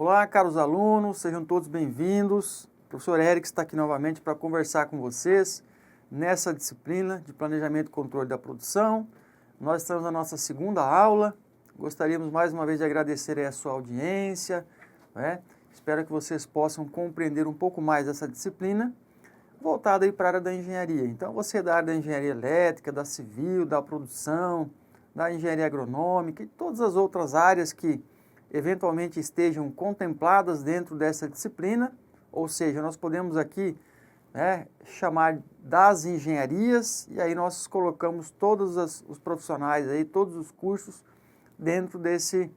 Olá, caros alunos, sejam todos bem-vindos. O professor Eric está aqui novamente para conversar com vocês nessa disciplina de Planejamento e Controle da Produção. Nós estamos na nossa segunda aula. Gostaríamos mais uma vez de agradecer a sua audiência, né? Espero que vocês possam compreender um pouco mais essa disciplina voltada aí para a área da engenharia. Então, você da área da engenharia elétrica, da civil, da produção, da engenharia agronômica e todas as outras áreas que eventualmente estejam contempladas dentro dessa disciplina, ou seja, nós podemos aqui chamar das engenharias, e aí nós colocamos todos os profissionais, aí, todos os cursos dentro desse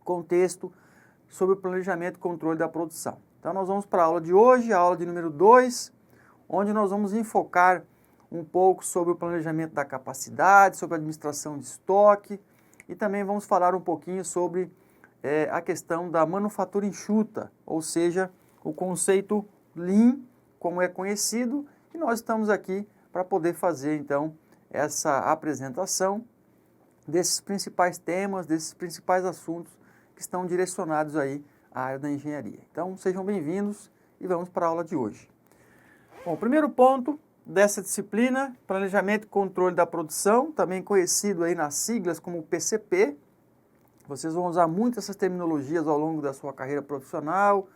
contexto sobre o planejamento e controle da produção. Então nós vamos para a aula de hoje, a aula de número 2, onde nós vamos enfocar um pouco sobre o planejamento da capacidade, sobre a administração de estoque, e também vamos falar um pouquinho sobre a questão da manufatura enxuta, ou seja, o conceito Lean, como é conhecido, e nós estamos aqui para poder fazer, então, essa apresentação desses principais temas, desses principais assuntos que estão direcionados aí à área da engenharia. Então, sejam bem-vindos e vamos para a aula de hoje. Bom, o primeiro ponto dessa disciplina, Planejamento e Controle da Produção, também conhecido aí nas siglas como PCP. Vocês vão usar muito essas terminologias ao longo da sua carreira profissional,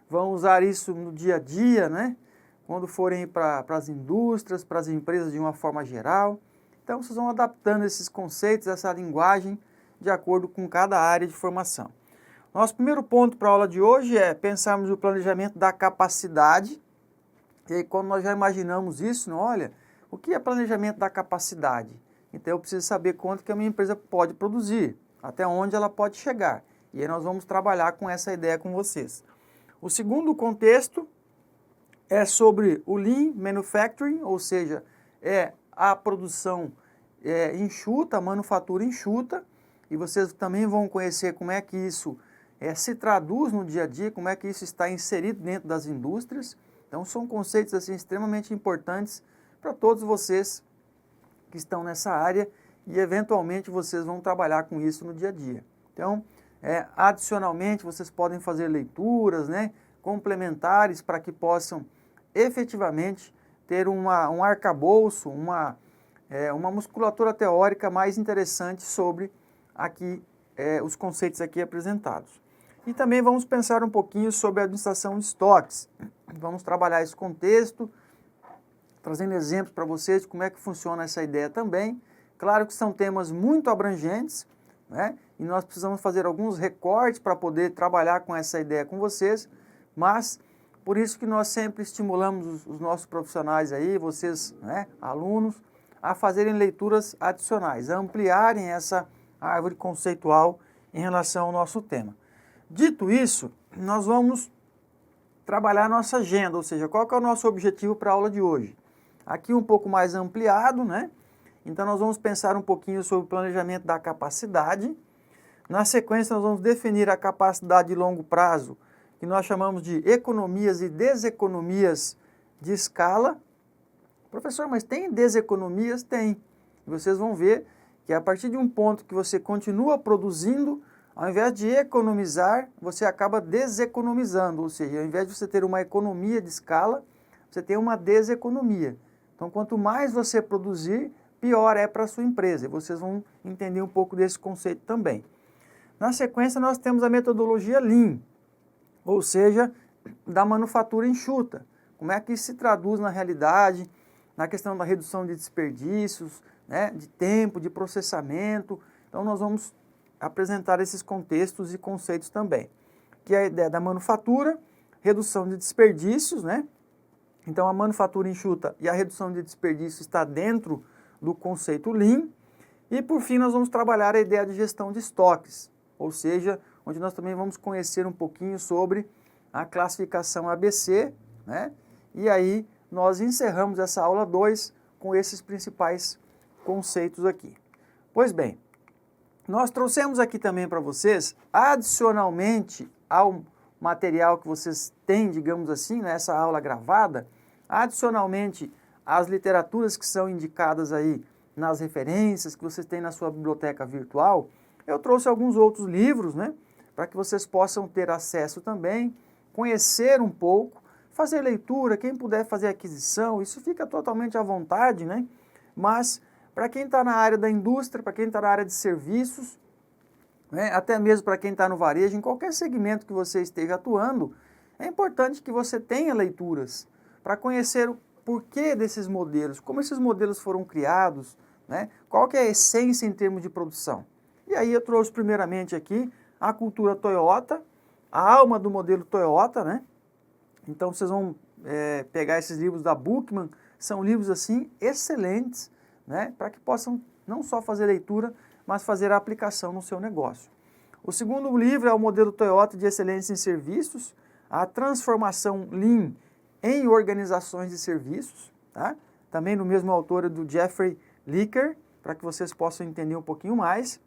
vão usar isso no dia a dia, né? Quando forem para as indústrias, para as empresas de uma forma geral. Então, vocês vão adaptando esses conceitos, essa linguagem, de acordo com cada área de formação. Nosso primeiro ponto para a aula de hoje é pensarmos o planejamento da capacidade. E aí, quando nós já imaginamos isso, olha, o que é planejamento da capacidade? Então, eu preciso saber quanto que a minha empresa pode produzir, até onde ela pode chegar. E aí nós vamos trabalhar com essa ideia com vocês. O segundo contexto é sobre o Lean Manufacturing, ou seja, é a produção enxuta, a manufatura enxuta, e vocês também vão conhecer como é que isso se traduz no dia a dia, como é que isso está inserido dentro das indústrias. Então, são conceitos assim, extremamente importantes para todos vocês que estão nessa área e, eventualmente, vocês vão trabalhar com isso no dia a dia. Então, adicionalmente, vocês podem fazer leituras, complementares para que possam efetivamente ter um arcabouço, uma musculatura teórica mais interessante sobre aqui, os conceitos aqui apresentados. E também vamos pensar um pouquinho sobre a administração de estoques. Vamos trabalhar esse contexto, trazendo exemplos para vocês de como é que funciona essa ideia também. Claro que são temas muito abrangentes, e nós precisamos fazer alguns recortes para poder trabalhar com essa ideia com vocês, mas por isso que nós sempre estimulamos os nossos profissionais aí, vocês, alunos, a fazerem leituras adicionais, a ampliarem essa árvore conceitual em relação ao nosso tema. Dito isso, nós vamos trabalhar a nossa agenda, ou seja, qual que é o nosso objetivo para a aula de hoje. Aqui um pouco mais ampliado, Então nós vamos pensar um pouquinho sobre o planejamento da capacidade. Na sequência nós vamos definir a capacidade de longo prazo, que nós chamamos de economias e deseconomias de escala. Professor, mas tem deseconomias? Tem. E vocês vão ver que a partir de um ponto que você continua produzindo, ao invés de economizar, você acaba deseconomizando, ou seja, ao invés de você ter uma economia de escala, você tem uma deseconomia. Então, quanto mais você produzir, pior é para a sua empresa. E vocês vão entender um pouco desse conceito também. Na sequência, nós temos a metodologia Lean, ou seja, da manufatura enxuta. Como é que isso se traduz na realidade, na questão da redução de desperdícios, de tempo, de processamento. Então, nós vamos apresentar esses contextos e conceitos também, que é a ideia da manufatura, redução de desperdícios, Então, a manufatura enxuta e a redução de desperdício está dentro do conceito Lean. E, por fim, nós vamos trabalhar a ideia de gestão de estoques, ou seja, onde nós também vamos conhecer um pouquinho sobre a classificação ABC, E aí, nós encerramos essa aula 2 com esses principais conceitos aqui. Pois bem, nós trouxemos aqui também para vocês, adicionalmente ao material que vocês têm, digamos assim, nessa aula gravada, adicionalmente às literaturas que são indicadas aí nas referências que vocês têm na sua biblioteca virtual, eu trouxe alguns outros livros, para que vocês possam ter acesso também, conhecer um pouco, fazer leitura, quem puder fazer aquisição, isso fica totalmente à vontade, né? Mas para quem está na área da indústria, para quem está na área de serviços, né, até mesmo para quem está no varejo, em qualquer segmento que você esteja atuando, é importante que você tenha leituras para conhecer o porquê desses modelos, como esses modelos foram criados, né, qual que é a essência em termos de produção. E aí eu trouxe primeiramente aqui a cultura Toyota, a alma do modelo Toyota, né? Então vocês vão pegar esses livros da Bookman, são livros assim excelentes, né, para que possam não só fazer leitura, mas fazer a aplicação no seu negócio. O segundo livro é o modelo Toyota de excelência em serviços, a transformação Lean em organizações de serviços, tá? Também no mesmo autor é do Jeffrey Licker, para que vocês possam entender um pouquinho mais.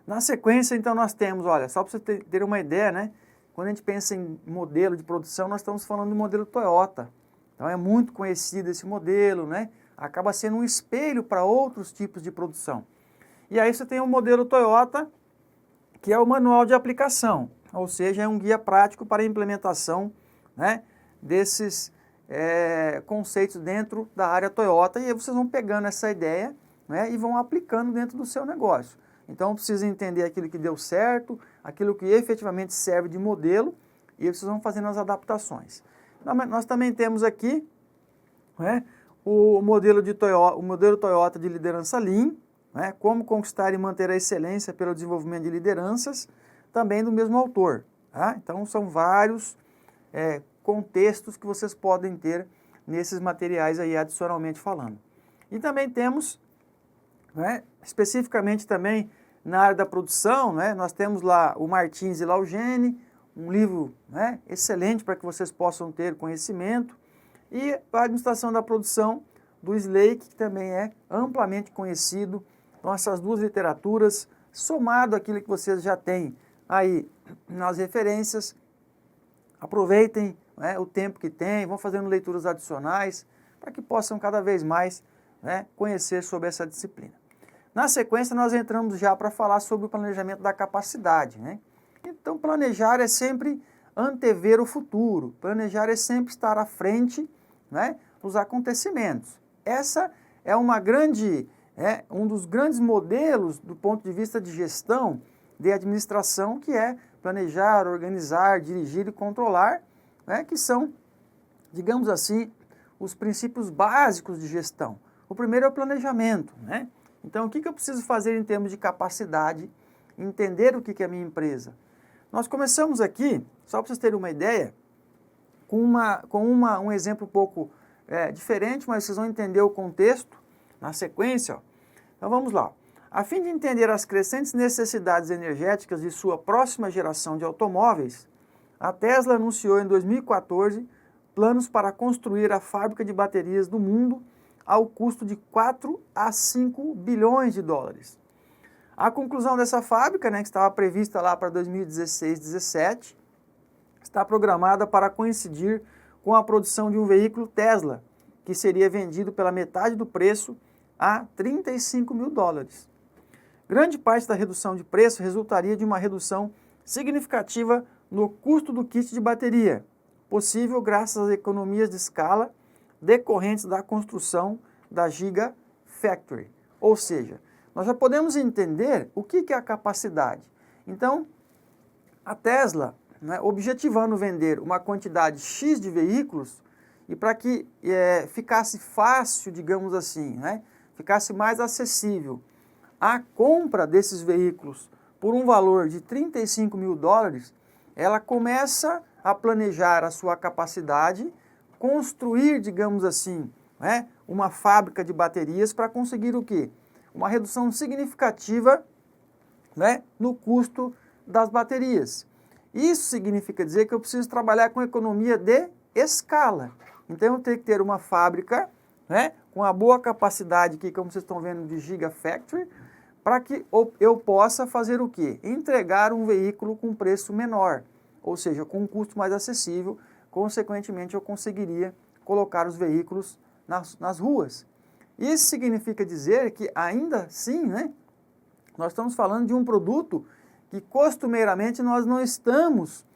Na sequência, então, nós temos, olha, só para você ter uma ideia, né? Quando a gente pensa em modelo de produção, nós estamos falando do modelo Toyota. Então, é muito conhecido esse modelo, né? Acaba sendo um espelho para outros tipos de produção. E aí você tem o modelo Toyota, que é o manual de aplicação, ou seja, é um guia prático para a implementação, né, desses conceitos dentro da área Toyota, e aí vocês vão pegando essa ideia, né, e vão aplicando dentro do seu negócio. Então precisa entender aquilo que deu certo, aquilo que efetivamente serve de modelo, e aí vocês vão fazendo as adaptações. Nós também temos aqui, né, o modelo Toyota de liderança Lean, né, como conquistar e manter a excelência pelo desenvolvimento de lideranças, também do mesmo autor. Tá? Então são vários contextos que vocês podem ter nesses materiais aí adicionalmente falando. E também temos, né, especificamente também na área da produção, né, nós temos lá o Martins e Laugene, um livro, né, excelente para que vocês possam ter conhecimento, e a administração da produção do Slake, que também é amplamente conhecido. Então essas duas literaturas, somado àquilo que vocês já têm aí nas referências, aproveitem, né, o tempo que tem, vão fazendo leituras adicionais, para que possam cada vez mais, né, conhecer sobre essa disciplina. Na sequência, nós entramos já para falar sobre o planejamento da capacidade, né? Então, planejar é sempre antever o futuro, planejar é sempre estar à frente, né, dos acontecimentos. Essa é um dos grandes modelos do ponto de vista de gestão, de administração, que é planejar, organizar, dirigir e controlar, né, que são, digamos assim, os princípios básicos de gestão. O primeiro é o planejamento, né? Então, o que eu preciso fazer em termos de capacidade, entender o que é a minha empresa? Nós começamos aqui, só para vocês terem uma ideia, com um exemplo um pouco diferente, mas vocês vão entender o contexto na sequência. Ó. Então, vamos lá. A fim de entender as crescentes necessidades energéticas de sua próxima geração de automóveis, a Tesla anunciou em 2014 planos para construir a fábrica de baterias do mundo ao custo de 4 a 5 bilhões de dólares. A conclusão dessa fábrica, né, que estava prevista lá para 2016-17, está programada para coincidir com a produção de um veículo Tesla, que seria vendido pela metade do preço a 35 mil dólares. Grande parte da redução de preço resultaria de uma redução significativa no custo do kit de bateria, possível graças às economias de escala decorrentes da construção da Gigafactory. Ou seja, nós já podemos entender o que é a capacidade. Então, a Tesla, né, objetivando vender uma quantidade X de veículos, e para que ficasse fácil, digamos assim, né, ficasse mais acessível a compra desses veículos por um valor de 35 mil dólares, ela começa a planejar a sua capacidade, construir, digamos assim, né, uma fábrica de baterias para conseguir o quê? Uma redução significativa, né, no custo das baterias. Isso significa dizer que eu preciso trabalhar com economia de escala. Então eu tenho que ter uma fábrica, né, com a boa capacidade aqui, como vocês estão vendo, de Gigafactory, para que eu possa fazer o quê? Entregar um veículo com preço menor, ou seja, com um custo mais acessível, consequentemente eu conseguiria colocar os veículos nas ruas. Isso significa dizer que ainda assim, né, nós estamos falando de um produto que costumeiramente nós não estamos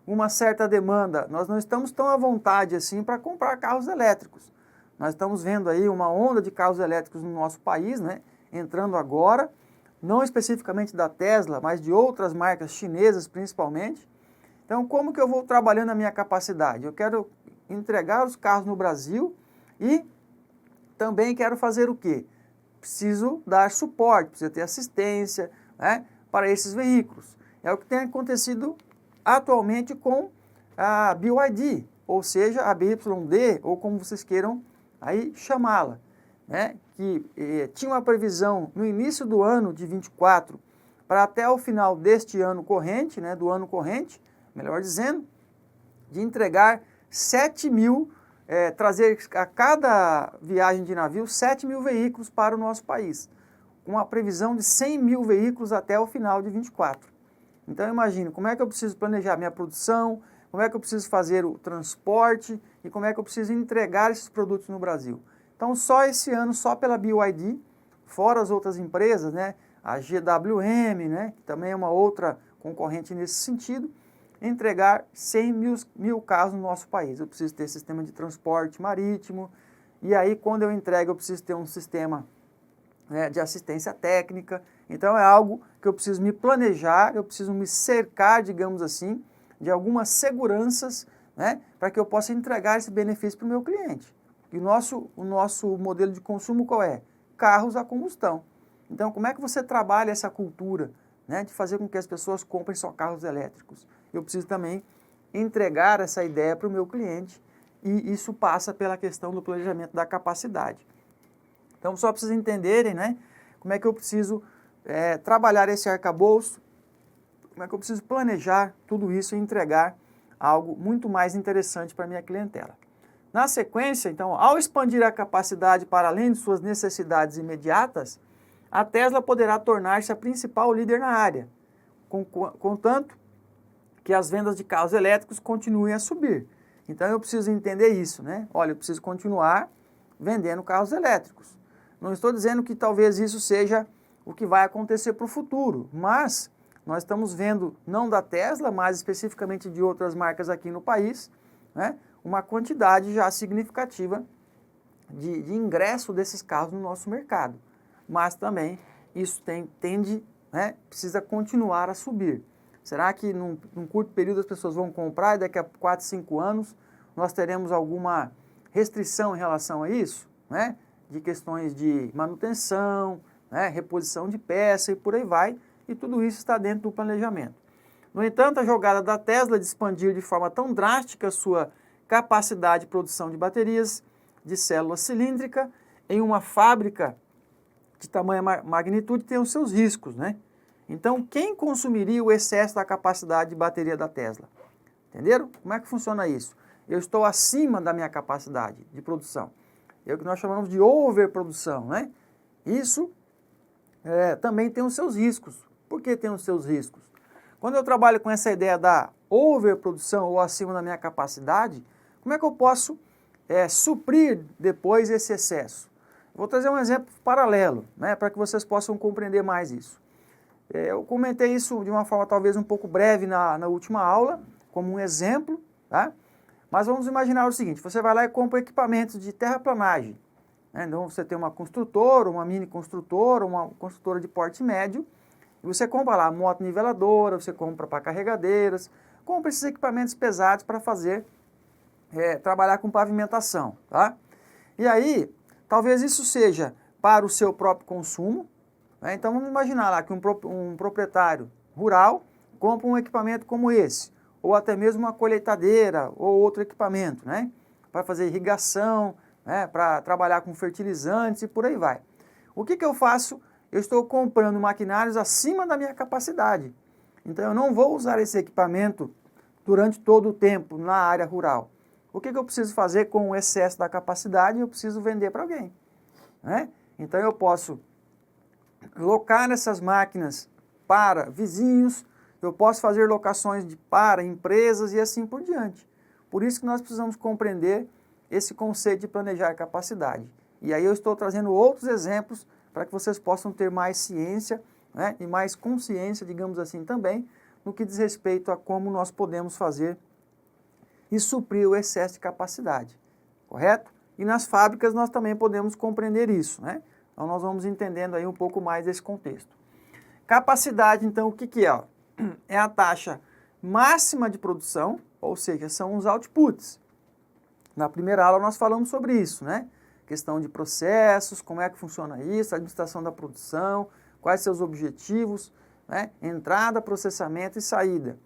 uma certa demanda, nós não estamos tão à vontade assim para comprar carros elétricos. Nós estamos vendo aí uma onda de carros elétricos no nosso país, né, entrando agora, não especificamente da Tesla, mas de outras marcas chinesas principalmente. Então, como que eu vou trabalhando a minha capacidade? Eu quero entregar os carros no Brasil e também quero fazer o quê? Preciso dar suporte, preciso ter assistência, né, para esses veículos. É o que tem acontecido atualmente com a BYD, ou seja, a BYD, ou como vocês queiram aí chamá-la, né, que tinha uma previsão no início do ano de 24 para até o final deste ano corrente, né, do ano corrente, melhor dizendo, de entregar 7.000, trazer a cada viagem de navio 7.000 veículos para o nosso país, com a previsão de 100.000 veículos até o final de 24. Então imagine como é que eu preciso planejar minha produção, como é que eu preciso fazer o transporte e como é que eu preciso entregar esses produtos no Brasil. Então só esse ano, só pela BYD, fora as outras empresas, né, a GWM, né, que também é uma outra concorrente nesse sentido, entregar 100.000 carros no nosso país. Eu preciso ter sistema de transporte marítimo, e aí quando eu entrego eu preciso ter um sistema, né, de assistência técnica. Então é algo que eu preciso me planejar, eu preciso me cercar, digamos assim, de algumas seguranças, né, para que eu possa entregar esse benefício para o meu cliente. E o nosso modelo de consumo qual é? Carros a combustão. Então como é que você trabalha essa cultura, né, de fazer com que as pessoas comprem só carros elétricos? Eu preciso também entregar essa ideia para o meu cliente e isso passa pela questão do planejamento da capacidade. Então só para vocês entenderem, né, como é que eu preciso trabalhar esse arcabouço, como é que eu preciso planejar tudo isso e entregar algo muito mais interessante para a minha clientela. Na sequência, então, ao expandir a capacidade para além de suas necessidades imediatas, a Tesla poderá tornar-se a principal líder na área, contanto que as vendas de carros elétricos continuem a subir. Então eu preciso entender isso, né? Olha, eu preciso continuar vendendo carros elétricos. Não estou dizendo que talvez isso seja o que vai acontecer para o futuro, mas nós estamos vendo, não da Tesla, mas especificamente de outras marcas aqui no país, né, uma quantidade já significativa de ingresso desses carros no nosso mercado. Mas também isso tende, né, precisa continuar a subir. Será que num curto período as pessoas vão comprar e daqui a 4, 5 anos nós teremos alguma restrição em relação a isso, né? De questões de manutenção, né, reposição de peça e por aí vai, e tudo isso está dentro do planejamento. No entanto, a jogada da Tesla de expandir de forma tão drástica sua capacidade de produção de baterias de célula cilíndrica em uma fábrica de tamanha magnitude tem os seus riscos, né? Então, quem consumiria o excesso da capacidade de bateria da Tesla? Entenderam? Como é que funciona isso? Eu estou acima da minha capacidade de produção. É o que nós chamamos de overprodução, né? Isso também tem os seus riscos. Por que tem os seus riscos? Quando eu trabalho com essa ideia da overprodução ou acima da minha capacidade, como é que eu posso suprir depois esse excesso? Vou trazer um exemplo paralelo, né, para que vocês possam compreender mais isso. Eu comentei isso de uma forma talvez um pouco breve na última aula, como um exemplo, tá? Mas vamos imaginar o seguinte, você vai lá e compra equipamentos de terraplanagem, né? Então você tem uma construtora, uma mini construtora, uma construtora de porte médio, e você compra lá moto niveladora, você compra para carregadeiras, compra esses equipamentos pesados para fazer, trabalhar com pavimentação, tá? E aí, talvez isso seja para o seu próprio consumo, né? Então vamos imaginar lá que um proprietário rural compra um equipamento como esse, ou até mesmo uma colheitadeira ou outro equipamento, né, para fazer irrigação, né, para trabalhar com fertilizantes e por aí vai. O que eu faço? Eu estou comprando maquinários acima da minha capacidade. Então eu não vou usar esse equipamento durante todo o tempo na área rural. O que eu preciso fazer com o excesso da capacidade? Eu preciso vender para alguém, né? Então eu posso locar essas máquinas para vizinhos, eu posso fazer locações para empresas e assim por diante. Por isso que nós precisamos compreender esse conceito de planejar capacidade. E aí eu estou trazendo outros exemplos para que vocês possam ter mais ciência né, e mais consciência, digamos assim, também, no que diz respeito a como nós podemos fazer e suprir o excesso de capacidade, correto? E nas fábricas nós também podemos compreender isso, né? Então nós vamos entendendo aí um pouco mais desse contexto. Capacidade, então, o que que é? É a taxa máxima de produção, ou seja, são os outputs. Na primeira aula nós falamos sobre isso, né? Questão de processos, como é que funciona isso, a administração da produção, quais seus objetivos, né? Entrada, processamento e saída.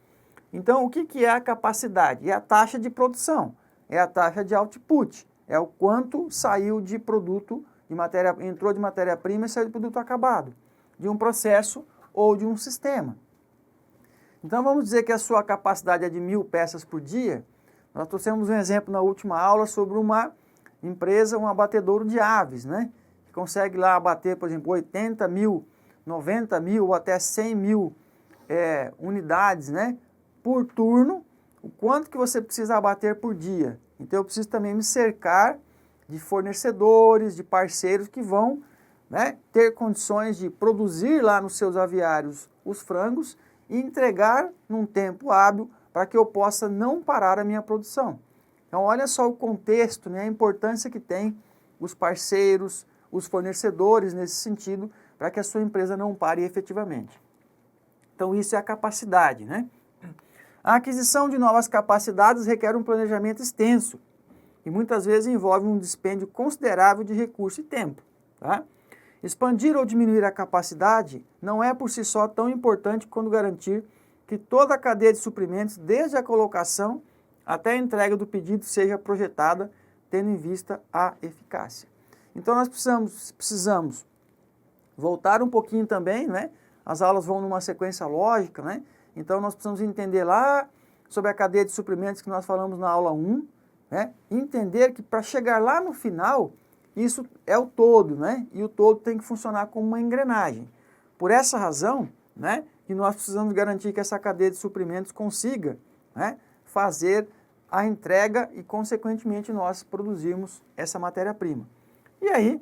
Então, o que que é a capacidade? É a taxa de produção, é a taxa de output, é o quanto saiu de produto, entrou de matéria-prima e saiu de produto acabado, de um processo ou de um sistema. Então, vamos dizer que a sua capacidade é de 1.000 peças por dia. Nós trouxemos um exemplo na última aula sobre uma empresa, um abatedouro de aves, né? Que consegue lá abater, por exemplo, 80 mil, 90 mil ou até 100 mil unidades, né? Por turno, o quanto que você precisa abater por dia. Então, eu preciso também me cercar de fornecedores, de parceiros que vão, né, ter condições de produzir lá nos seus aviários os frangos e entregar num tempo hábil para que eu possa não parar a minha produção. Então, olha só o contexto, né, a importância que tem os parceiros, os fornecedores nesse sentido, para que a sua empresa não pare efetivamente. Então, isso é a capacidade, né? A aquisição de novas capacidades requer um planejamento extenso e muitas vezes envolve um dispêndio considerável de recurso e tempo, tá? Expandir ou diminuir a capacidade não é por si só tão importante quanto garantir que toda a cadeia de suprimentos, desde a colocação até a entrega do pedido, seja projetada tendo em vista a eficácia. Então nós precisamos voltar um pouquinho também, né? As aulas vão numa sequência lógica, né? Então nós precisamos entender lá sobre a cadeia de suprimentos que nós falamos na aula 1, né? Entender que para chegar lá no final, isso é o todo, né? E o todo tem que funcionar como uma engrenagem. Por essa razão, né, que nós precisamos garantir que essa cadeia de suprimentos consiga, né, fazer a entrega e, consequentemente, nós produzirmos essa matéria-prima. E aí,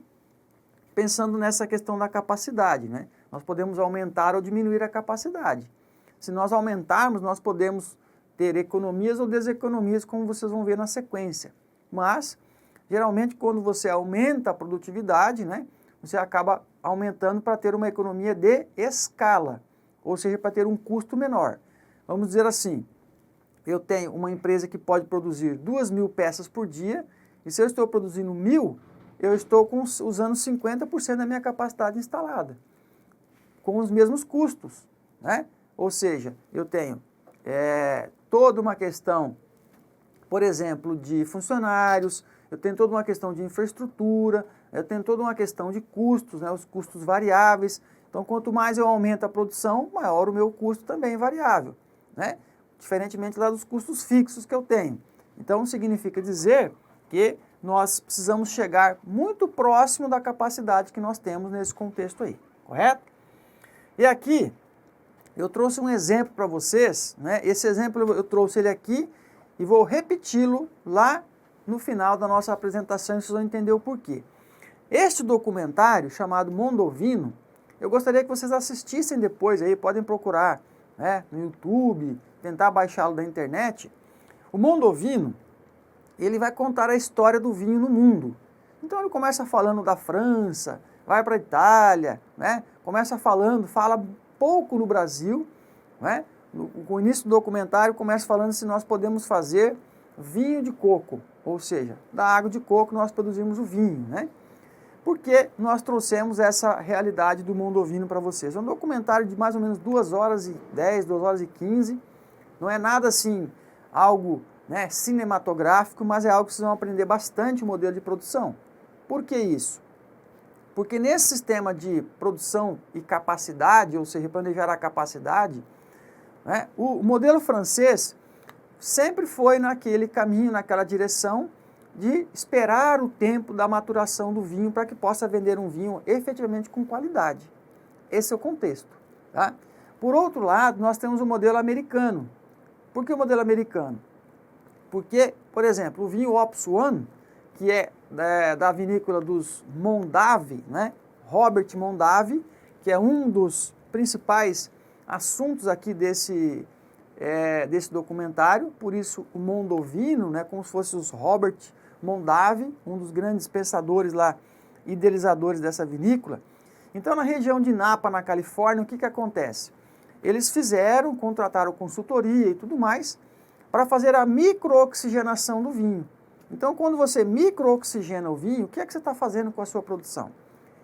pensando nessa questão da capacidade, né, nós podemos aumentar ou diminuir a capacidade. Se nós aumentarmos, nós podemos ter economias ou deseconomias, como vocês vão ver na sequência. Mas, geralmente, quando você aumenta a produtividade, né, você acaba aumentando para ter uma economia de escala, ou seja, para ter um custo menor. Vamos dizer assim, eu tenho uma empresa que pode produzir 2.000 peças por dia, e se eu estou produzindo 1.000, eu estou usando 50% da minha capacidade instalada, com os mesmos custos, né? Ou seja, eu tenho toda uma questão, por exemplo, de funcionários, eu tenho toda uma questão de infraestrutura, eu tenho toda uma questão de custos, né, os custos variáveis. Então, quanto mais eu aumento a produção, maior o meu custo também variável, né? Diferentemente lá dos custos fixos que eu tenho. Então, significa dizer que nós precisamos chegar muito próximo da capacidade que nós temos nesse contexto aí, correto? E aqui, eu trouxe um exemplo para vocês, né? Esse exemplo eu trouxe ele aqui e vou repeti-lo lá no final da nossa apresentação e vocês vão entender o porquê. Este documentário, chamado Mondovino, eu gostaria que vocês assistissem depois, aí podem procurar, né, no YouTube, tentar baixá-lo da internet. O Mondovino, ele vai contar a história do vinho no mundo. Então ele começa falando da França, vai para a Itália, né, fala pouco no Brasil, né? O início do documentário começa falando se nós podemos fazer vinho de coco, ou seja, da água de coco nós produzimos o vinho, né? Porque nós trouxemos essa realidade do Mondovino para vocês. É um documentário de mais ou menos 2 horas e 10, 2 horas e 15, não é nada assim, algo, né, cinematográfico, mas é algo que vocês vão aprender bastante o modelo de produção. Por que isso? Porque nesse sistema de produção e capacidade, ou seja, planejar a capacidade, né, o modelo francês sempre foi naquele caminho, naquela direção de esperar o tempo da maturação do vinho para que possa vender um vinho efetivamente com qualidade. Esse é o contexto, tá? Por outro lado, nós temos o modelo americano. Por que o modelo americano? Porque, por exemplo, o vinho Opus One, que é da vinícola dos Mondavi, né? Robert Mondavi, que é um dos principais assuntos aqui desse documentário, por isso o Mondovino, né, como se fosse os Robert Mondavi, um dos grandes pensadores lá, idealizadores dessa vinícola. Então, na região de Napa, na Califórnia, o que acontece? Eles contrataram consultoria e tudo mais, para fazer a microoxigenação do vinho. Então, quando você microoxigena o vinho, o que você está fazendo com a sua produção?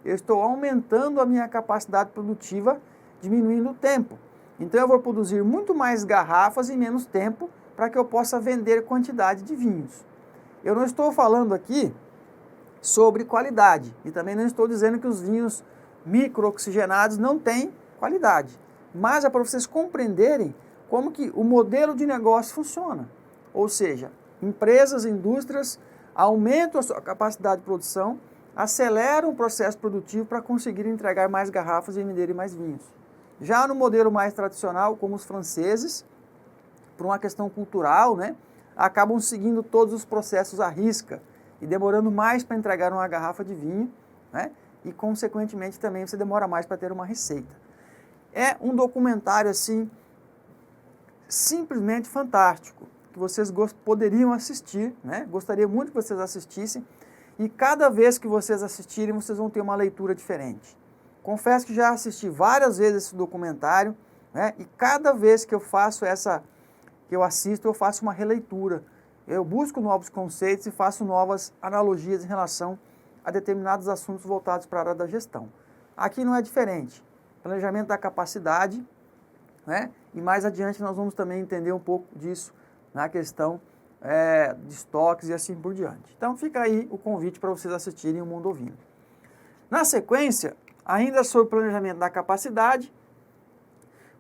Eu estou aumentando a minha capacidade produtiva, diminuindo o tempo. Então, eu vou produzir muito mais garrafas em menos tempo, para que eu possa vender quantidade de vinhos. Eu não estou falando aqui sobre qualidade, e também não estou dizendo que os vinhos microoxigenados não têm qualidade, mas é para vocês compreenderem como que o modelo de negócio funciona. Ou seja, empresas, indústrias aumentam a sua capacidade de produção, aceleram o processo produtivo para conseguir entregar mais garrafas e venderem mais vinhos. Já no modelo mais tradicional, como os franceses, por uma questão cultural, né, acabam seguindo todos os processos à risca e demorando mais para entregar uma garrafa de vinho, né, e consequentemente também você demora mais para ter uma receita. É um documentário assim simplesmente fantástico, que vocês poderiam assistir, né? Gostaria muito que vocês assistissem, e cada vez que vocês assistirem, vocês vão ter uma leitura diferente. Confesso que já assisti várias vezes esse documentário, né? E cada vez que eu assisto, eu faço uma releitura. Eu busco novos conceitos e faço novas analogias em relação a determinados assuntos voltados para a área da gestão. Aqui não é diferente. Planejamento da capacidade, né? E mais adiante nós vamos também entender um pouco disso na questão de estoques e assim por diante. Então fica aí o convite para vocês assistirem o Mondovino. Na sequência, ainda sobre planejamento da capacidade,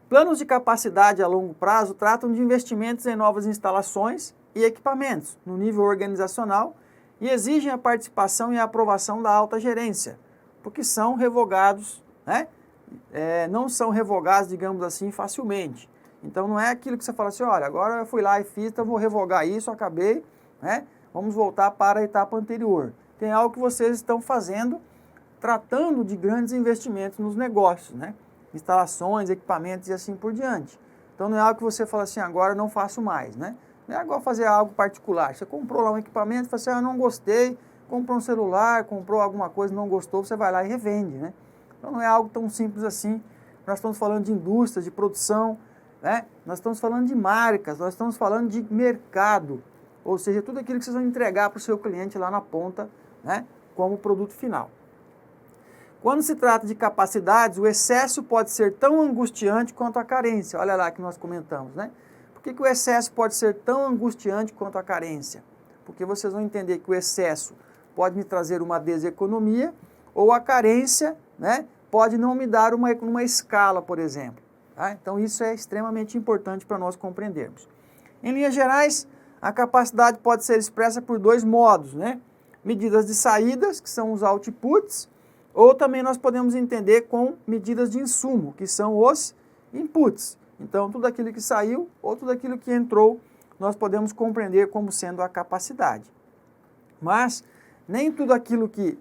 planos de capacidade a longo prazo tratam de investimentos em novas instalações e equipamentos no nível organizacional e exigem a participação e a aprovação da alta gerência, porque são revogados, né? Não são revogados, digamos assim, facilmente. Então não é aquilo que você fala assim, olha, agora eu fui lá e fiz, então vou revogar isso, acabei, né? Vamos voltar para a etapa anterior. Tem algo que vocês estão fazendo, tratando de grandes investimentos nos negócios, né? Instalações, equipamentos e assim por diante. Então não é algo que você fala assim, agora eu não faço mais, né? Não é agora fazer algo particular. Você comprou lá um equipamento e fala assim, eu não gostei, comprou um celular, comprou alguma coisa, não gostou, você vai lá e revende, né? Então não é algo tão simples assim. Nós estamos falando de indústria, de produção, né? Nós estamos falando de marcas, nós estamos falando de mercado, ou seja, tudo aquilo que vocês vão entregar para o seu cliente lá na ponta, né? Como produto final. Quando se trata de capacidades, o excesso pode ser tão angustiante quanto a carência. Olha lá que nós comentamos, né? Por que o excesso pode ser tão angustiante quanto a carência? Porque vocês vão entender que o excesso pode me trazer uma deseconomia ou a carência, né, pode não me dar uma escala, por exemplo. Tá? Então isso é extremamente importante para nós compreendermos. Em linhas gerais, a capacidade pode ser expressa por dois modos, né? Medidas de saídas, que são os outputs, ou também nós podemos entender com medidas de insumo, que são os inputs. Então, tudo aquilo que saiu ou tudo aquilo que entrou, nós podemos compreender como sendo a capacidade. Mas nem tudo aquilo que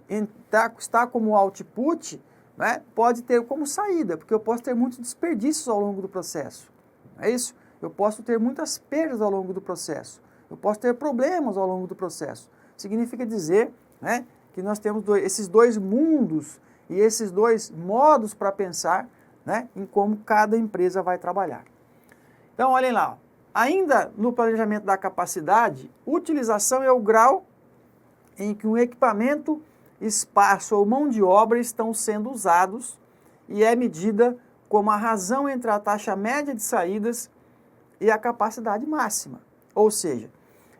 está como output, né, pode ter como saída, porque eu posso ter muitos desperdícios ao longo do processo. Não é isso? Eu posso ter muitas perdas ao longo do processo. Eu posso ter problemas ao longo do processo. Significa dizer, né, que nós temos esses dois mundos e esses dois modos para pensar, né, em como cada empresa vai trabalhar. Então, olhem lá. Ainda no planejamento da capacidade, utilização é o grau em que um equipamento, espaço ou mão de obra estão sendo usados e é medida como a razão entre a taxa média de saídas e a capacidade máxima. Ou seja,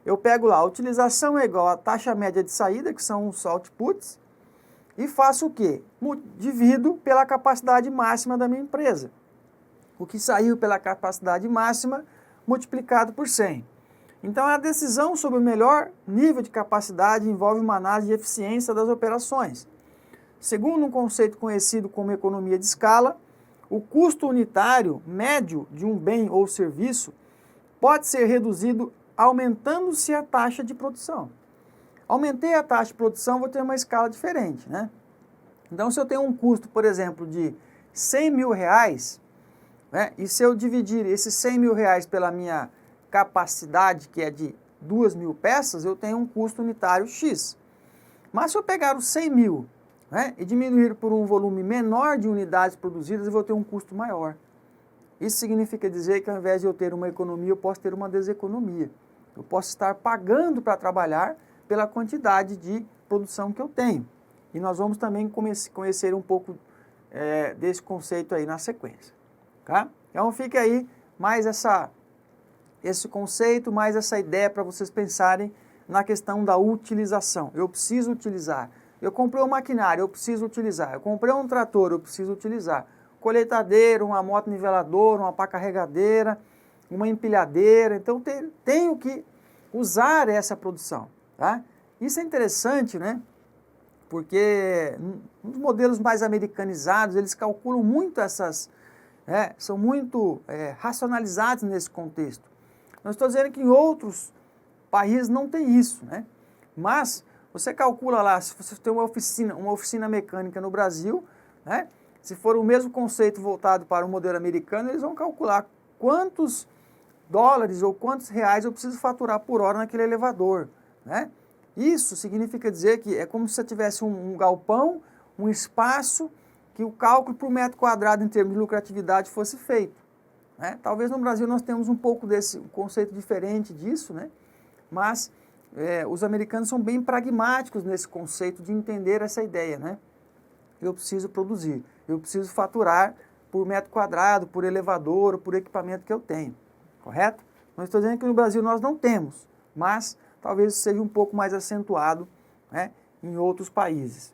eu pego lá, a utilização é igual à taxa média de saída, que são os outputs, e faço o quê? Divido pela capacidade máxima da minha empresa. O que saiu pela capacidade máxima multiplicado por 100. Então, a decisão sobre o melhor nível de capacidade envolve uma análise de eficiência das operações. Segundo um conceito conhecido como economia de escala, o custo unitário médio de um bem ou serviço pode ser reduzido aumentando-se a taxa de produção. Aumentei a taxa de produção, vou ter uma escala diferente, né? Então, se eu tenho um custo, por exemplo, de R$100.000, né? E se eu dividir esses R$100.000 pela minha capacidade, que é de 2.000 peças, eu tenho um custo unitário X. Mas se eu pegar os 100.000, né, e diminuir por um volume menor de unidades produzidas, eu vou ter um custo maior. Isso significa dizer que ao invés de eu ter uma economia, eu posso ter uma deseconomia. Eu posso estar pagando para trabalhar pela quantidade de produção que eu tenho. E nós vamos também conhecer um pouco desse conceito aí na sequência. Tá? Então fica aí mais esse conceito, mais essa ideia para vocês pensarem na questão da utilização. Eu preciso utilizar. Eu comprei um maquinário, eu preciso utilizar. Eu comprei um trator, eu preciso utilizar. Colheitadeira, uma moto niveladora, uma pá carregadeira, uma empilhadeira. Então tenho que usar essa produção. Tá? Isso é interessante, né? Porque nos modelos mais americanizados, eles calculam muito são muito racionalizados nesse contexto. Não estou dizendo que em outros países não tem isso, né? Mas você calcula lá, se você tem uma oficina mecânica no Brasil, né? Se for o mesmo conceito voltado para o modelo americano, eles vão calcular quantos dólares ou quantos reais eu preciso faturar por hora naquele elevador, né? Isso significa dizer que é como se você tivesse um galpão, um espaço, que o cálculo por metro quadrado em termos de lucratividade fosse feito. Né? Talvez no Brasil nós temos um pouco desse conceito diferente disso, né? Mas os americanos são bem pragmáticos nesse conceito de entender essa ideia, né? Eu preciso produzir, eu preciso faturar por metro quadrado, por elevador, por equipamento que eu tenho, correto? Não estou dizendo que no Brasil nós não temos, mas talvez seja um pouco mais acentuado, né, em outros países.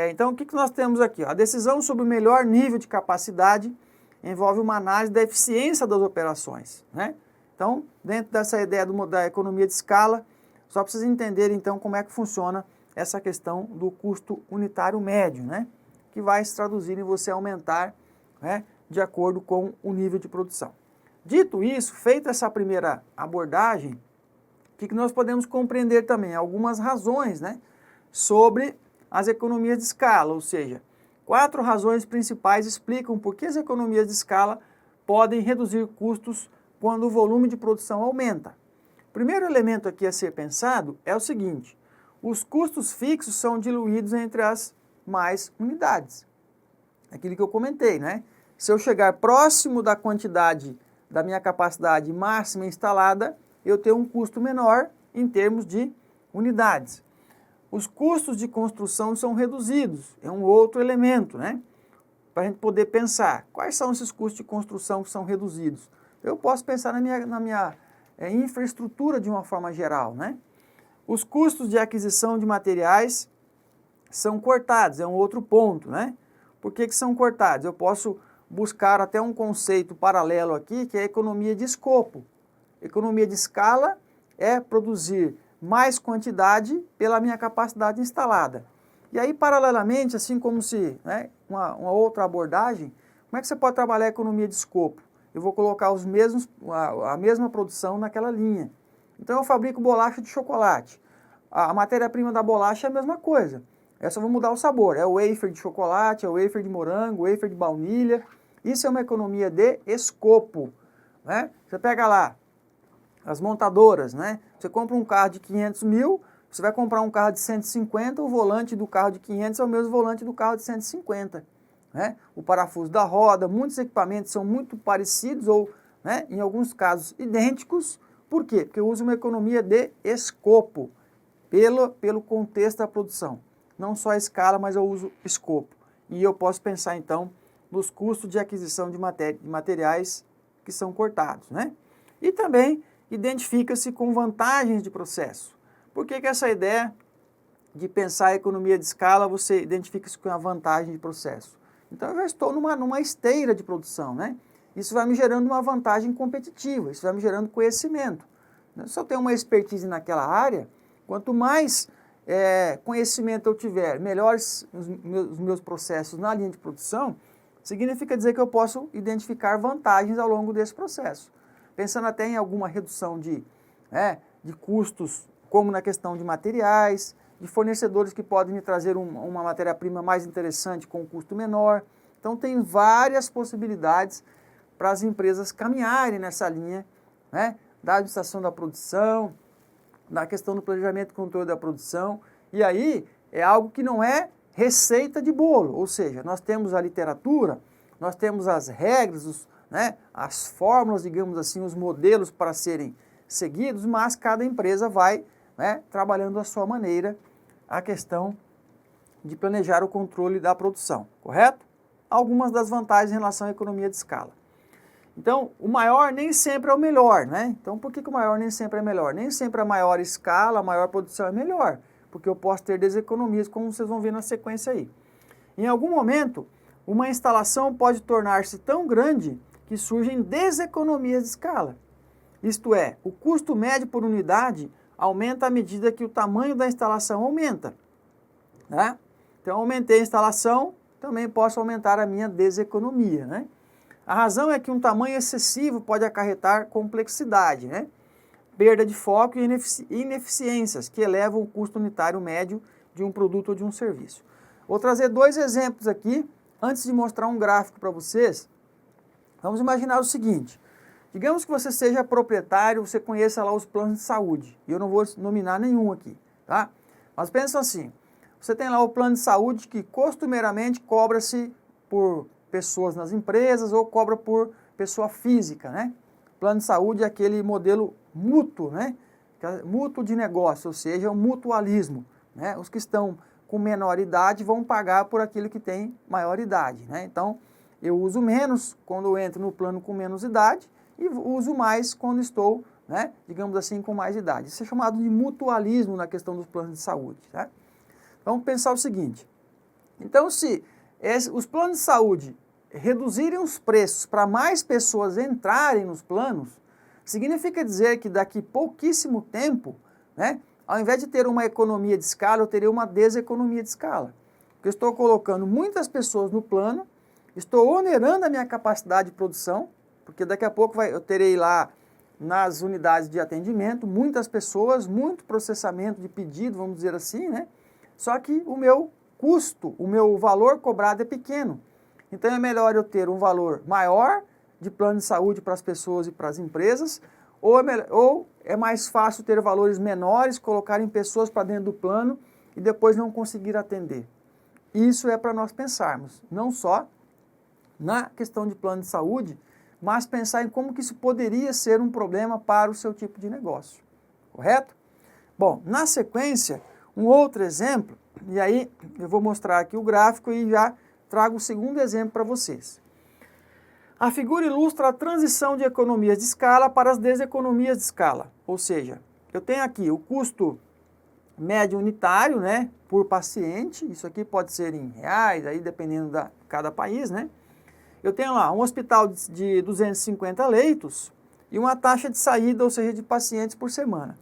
Então, o que nós temos aqui? A decisão sobre o melhor nível de capacidade envolve uma análise da eficiência das operações, né? Então, dentro dessa ideia da economia de escala, só precisa entender, então, como é que funciona essa questão do custo unitário médio, né? Que vai se traduzir em você aumentar, né, de acordo com o nível de produção. Dito isso, feita essa primeira abordagem, o que nós podemos compreender também? Algumas razões, né, sobre as economias de escala, ou seja, 4 razões principais explicam por que as economias de escala podem reduzir custos quando o volume de produção aumenta. O primeiro elemento aqui a ser pensado é o seguinte: os custos fixos são diluídos entre as mais unidades. Aquilo que eu comentei, né? Se eu chegar próximo da quantidade da minha capacidade máxima instalada, eu tenho um custo menor em termos de unidades. Os custos de construção são reduzidos, é um outro elemento, né? Para a gente poder pensar, quais são esses custos de construção que são reduzidos? Eu posso pensar na minha infraestrutura de uma forma geral, né? Os custos de aquisição de materiais são cortados, é um outro ponto, né? Por que são cortados? Eu posso buscar até um conceito paralelo aqui, que é a economia de escopo. Economia de escala é produzir mais quantidade pela minha capacidade instalada. E aí, paralelamente, assim como se, né, uma outra abordagem, como é que você pode trabalhar a economia de escopo? Eu vou colocar a mesma produção naquela linha. Então, eu fabrico bolacha de chocolate. A matéria-prima da bolacha é a mesma coisa. Eu só vou mudar o sabor. É o wafer de chocolate, é o wafer de morango, wafer de baunilha. Isso é uma economia de escopo, né? Você pega lá as montadoras, né? Você compra um carro de 500 mil, você vai comprar um carro de 150, o volante do carro de 500 é o mesmo volante do carro de 150. Né? O parafuso da roda, muitos equipamentos são muito parecidos ou, né, em alguns casos, idênticos. Por quê? Porque eu uso uma economia de escopo, pelo contexto da produção. Não só a escala, mas eu uso escopo. E eu posso pensar, então, nos custos de aquisição de materiais que são cortados, né? E também identifica-se com vantagens de processo. Por que essa ideia de pensar a economia de escala, você identifica-se com a vantagem de processo? Então, eu já estou numa esteira de produção, né? Isso vai me gerando uma vantagem competitiva, isso vai me gerando conhecimento. Se eu tenho uma expertise naquela área, quanto mais conhecimento eu tiver, melhores os meus processos na linha de produção, significa dizer que eu posso identificar vantagens ao longo desse processo. Pensando até em alguma redução de custos, como na questão de materiais, de fornecedores que podem me trazer uma matéria-prima mais interessante com um custo menor, Então tem várias possibilidades para as empresas caminharem nessa linha, né, da administração da produção, da questão do planejamento e controle da produção. E aí é algo que não é receita de bolo, ou seja, nós temos a literatura, nós temos as regras, né, as fórmulas, digamos assim, os modelos para serem seguidos, mas cada empresa vai, né, trabalhando à sua maneira a questão de planejar o controle da produção, correto? Algumas das vantagens em relação à economia de escala. Então, o maior nem sempre é o melhor, né? Então, por que o maior nem sempre é melhor? Nem sempre a maior escala, a maior produção é melhor, porque eu posso ter deseconomias, como vocês vão ver na sequência aí. Em algum momento, uma instalação pode tornar-se tão grande que surgem deseconomias de escala. Isto é, o custo médio por unidade aumenta à medida que o tamanho da instalação aumenta, né? Então, aumentei a instalação, também posso aumentar a minha deseconomia, né? A razão é que um tamanho excessivo pode acarretar complexidade, né? Perda de foco e ineficiências que elevam o custo unitário médio de um produto ou de um serviço. Vou trazer dois exemplos aqui, antes de mostrar um gráfico para vocês. Vamos imaginar o seguinte, digamos que você seja proprietário, você conheça lá os planos de saúde, e eu não vou nominar nenhum aqui, tá? Mas pensa assim, você tem lá o plano de saúde que costumeiramente cobra-se por pessoas nas empresas ou cobra por pessoa física, né? Plano de saúde é aquele modelo mútuo, né? Mútuo de negócio, ou seja, o mutualismo, né? Os que estão com menor idade vão pagar por aquele que tem maior idade, né? Então, eu uso menos quando eu entro no plano com menos idade e uso mais quando estou, né, digamos assim, com mais idade. Isso é chamado de mutualismo na questão dos planos de saúde, tá? Vamos pensar o seguinte, então se os planos de saúde reduzirem os preços para mais pessoas entrarem nos planos, significa dizer que daqui pouquíssimo tempo, né, ao invés de ter uma economia de escala, eu teria uma deseconomia de escala. Porque eu estou colocando muitas pessoas no plano, estou onerando a minha capacidade de produção, porque daqui a pouco eu terei lá nas unidades de atendimento muitas pessoas, muito processamento de pedido, vamos dizer assim, né? Só que o meu custo, o meu valor cobrado é pequeno. Então é melhor eu ter um valor maior de plano de saúde para as pessoas e para as empresas, ou é mais fácil ter valores menores, colocarem pessoas para dentro do plano e depois não conseguir atender. Isso é para nós pensarmos, não só na questão de plano de saúde, mas pensar em como que isso poderia ser um problema para o seu tipo de negócio, correto? Bom, na sequência, um outro exemplo, e aí eu vou mostrar aqui o gráfico e já trago o segundo exemplo para vocês. A figura ilustra a transição de economias de escala para as deseconomias de escala, ou seja, eu tenho aqui o custo médio unitário, né, por paciente, isso aqui pode ser em reais, aí dependendo de cada país, né? Eu tenho lá um hospital de 250 leitos e uma taxa de saída, ou seja, de pacientes por semana.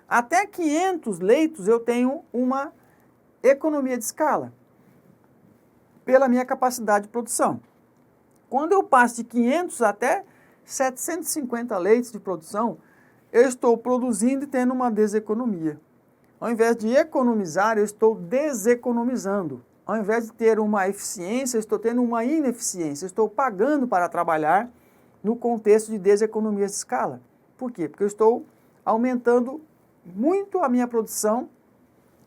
Até 500 leitos eu tenho uma economia de escala, pela minha capacidade de produção. Quando eu passo de 500 até 750 leitos de produção, eu estou produzindo e tendo uma deseconomia. Ao invés de economizar, eu estou deseconomizando. Ao invés de ter uma eficiência, eu estou tendo uma ineficiência. Eu estou pagando para trabalhar no contexto de deseconomias de escala. Por quê? Porque eu estou aumentando muito a minha produção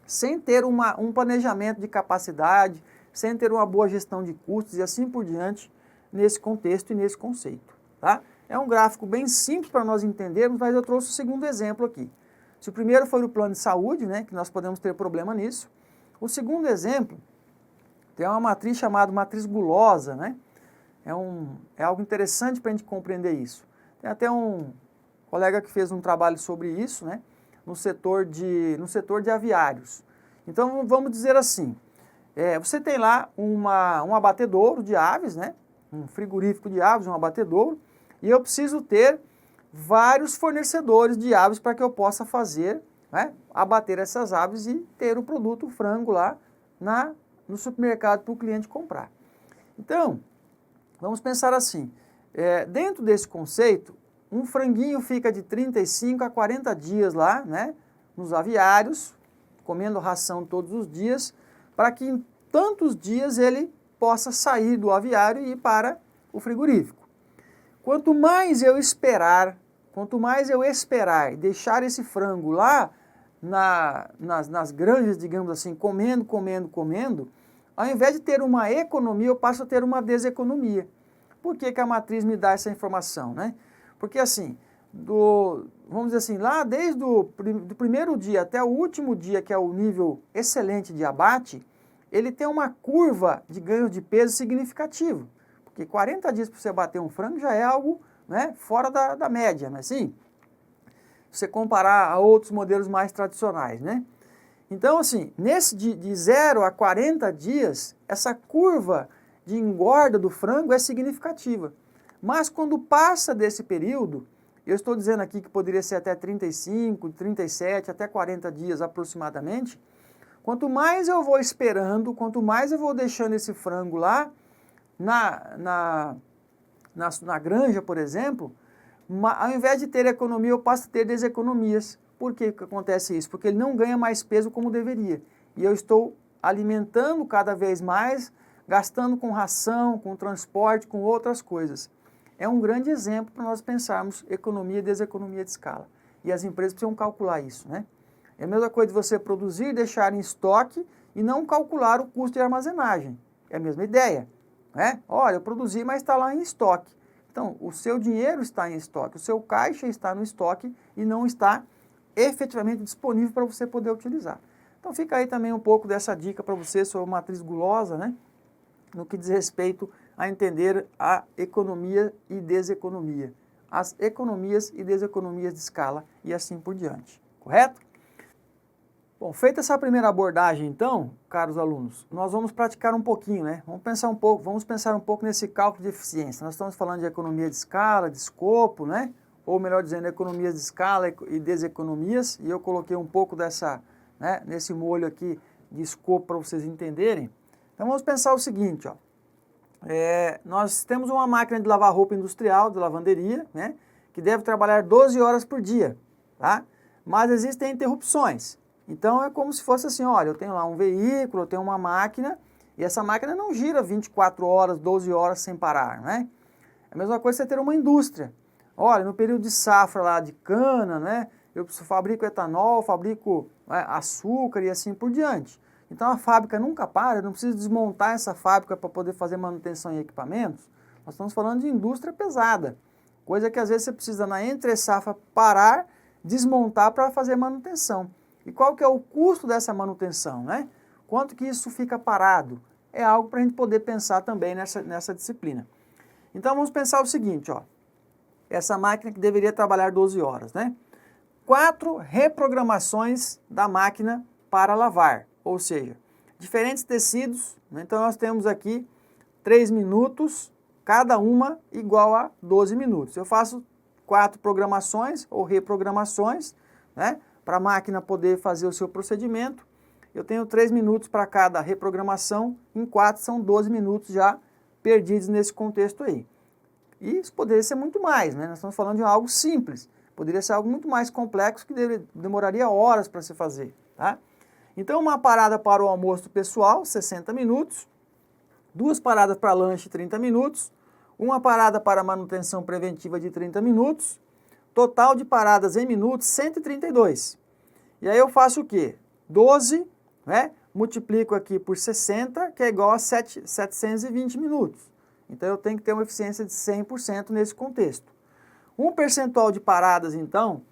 sem ter um planejamento de capacidade, sem ter uma boa gestão de custos e assim por diante nesse contexto e nesse conceito, tá? É um gráfico bem simples para nós entendermos, mas eu trouxe o segundo exemplo aqui. Se o primeiro foi no plano de saúde, né, que nós podemos ter problema nisso, o segundo exemplo tem uma matriz chamada matriz gulosa, né? É algo interessante para a gente compreender isso. Tem até um colega que fez um trabalho sobre isso, né, no setor de aviários. Então, vamos dizer assim, você tem lá um abatedouro de aves, né, um frigorífico de aves, um abatedouro, e eu preciso ter vários fornecedores de aves para que eu possa fazer, né, abater essas aves e ter o produto, o frango lá no supermercado para o cliente comprar. Então, vamos pensar assim, dentro desse conceito, um franguinho fica de 35 a 40 dias lá, né, nos aviários, comendo ração todos os dias, para que em tantos dias ele possa sair do aviário e ir para o frigorífico. Quanto mais eu esperar e deixar esse frango lá nas granjas, digamos assim, comendo, ao invés de ter uma economia, eu passo a ter uma deseconomia. Por que que a matriz me dá essa informação, né? Porque assim, vamos dizer assim, lá desde do primeiro dia até o último dia, que é o nível excelente de abate, ele tem uma curva de ganho de peso significativo. Porque 40 dias para você abater um frango já é algo, né, fora da média, mas sim, se você comparar a outros modelos mais tradicionais, né? Então, assim, nesse de 0 a 40 dias, essa curva de engorda do frango é significativa. Mas quando passa desse período, eu estou dizendo aqui que poderia ser até 35, 37, até 40 dias aproximadamente, quanto mais eu vou esperando, quanto mais eu vou deixando esse frango lá na granja, por exemplo, ao invés de ter economia, eu passo a ter deseconomias. Por que que acontece isso? Porque ele não ganha mais peso como deveria. E eu estou alimentando cada vez mais, gastando com ração, com transporte, com outras coisas. É um grande exemplo para nós pensarmos economia e deseconomia de escala. E as empresas precisam calcular isso, né? É a mesma coisa de você produzir e deixar em estoque e não calcular o custo de armazenagem. É a mesma ideia, né? Olha, eu produzi, mas está lá em estoque. Então, o seu dinheiro está em estoque, o seu caixa está no estoque e não está efetivamente disponível para você poder utilizar. Então, fica aí também um pouco dessa dica para você sobre matriz gulosa, né? No que diz respeito a entender a economia e deseconomia, as economias e deseconomias de escala e assim por diante, correto? Bom, feita essa primeira abordagem então, caros alunos, nós vamos praticar um pouquinho, né? Vamos pensar um pouco nesse cálculo de eficiência. Nós estamos falando de economia de escala, de escopo, né? Ou melhor dizendo, economias de escala e deseconomias, e eu coloquei um pouco nesse molho aqui de escopo para vocês entenderem. Então vamos pensar o seguinte, ó. Nós temos uma máquina de lavar roupa industrial, de lavanderia, né? Que deve trabalhar 12 horas por dia, tá? Mas existem interrupções. Então é como se fosse assim, olha, eu tenho lá um veículo, eu tenho uma máquina, e essa máquina não gira 24 horas, 12 horas sem parar, né? É a mesma coisa você ter uma indústria. Olha, no período de safra lá de cana, né? Eu fabrico etanol, fabrico açúcar e assim por diante. Então a fábrica nunca para, eu não preciso desmontar essa fábrica para poder fazer manutenção em equipamentos. Nós estamos falando de indústria pesada, coisa que às vezes você precisa na entre-safra parar, desmontar para fazer manutenção. E qual que é o custo dessa manutenção, né? Quanto que isso fica parado? É algo para a gente poder pensar também nessa disciplina. Então vamos pensar o seguinte, ó. Essa máquina que deveria trabalhar 12 horas, né? 4 reprogramações da máquina para lavar, ou seja, diferentes tecidos, né? Então nós temos aqui 3 minutos, cada uma igual a 12 minutos. Eu faço 4 programações ou reprogramações, né? Para a máquina poder fazer o seu procedimento. Eu tenho 3 minutos para cada reprogramação, em 4 são 12 minutos já perdidos nesse contexto aí. E isso poderia ser muito mais, né? Nós estamos falando de algo simples. Poderia ser algo muito mais complexo que demoraria horas para se fazer, tá? Então, uma parada para o almoço pessoal, 60 minutos. 2 paradas para lanche, 30 minutos. Uma parada para manutenção preventiva de 30 minutos. Total de paradas em minutos, 132. E aí eu faço o quê? 12, né? Multiplico aqui por 60, que é igual a 720 minutos. Então eu tenho que ter uma eficiência de 100% nesse contexto. Um percentual de paradas, então,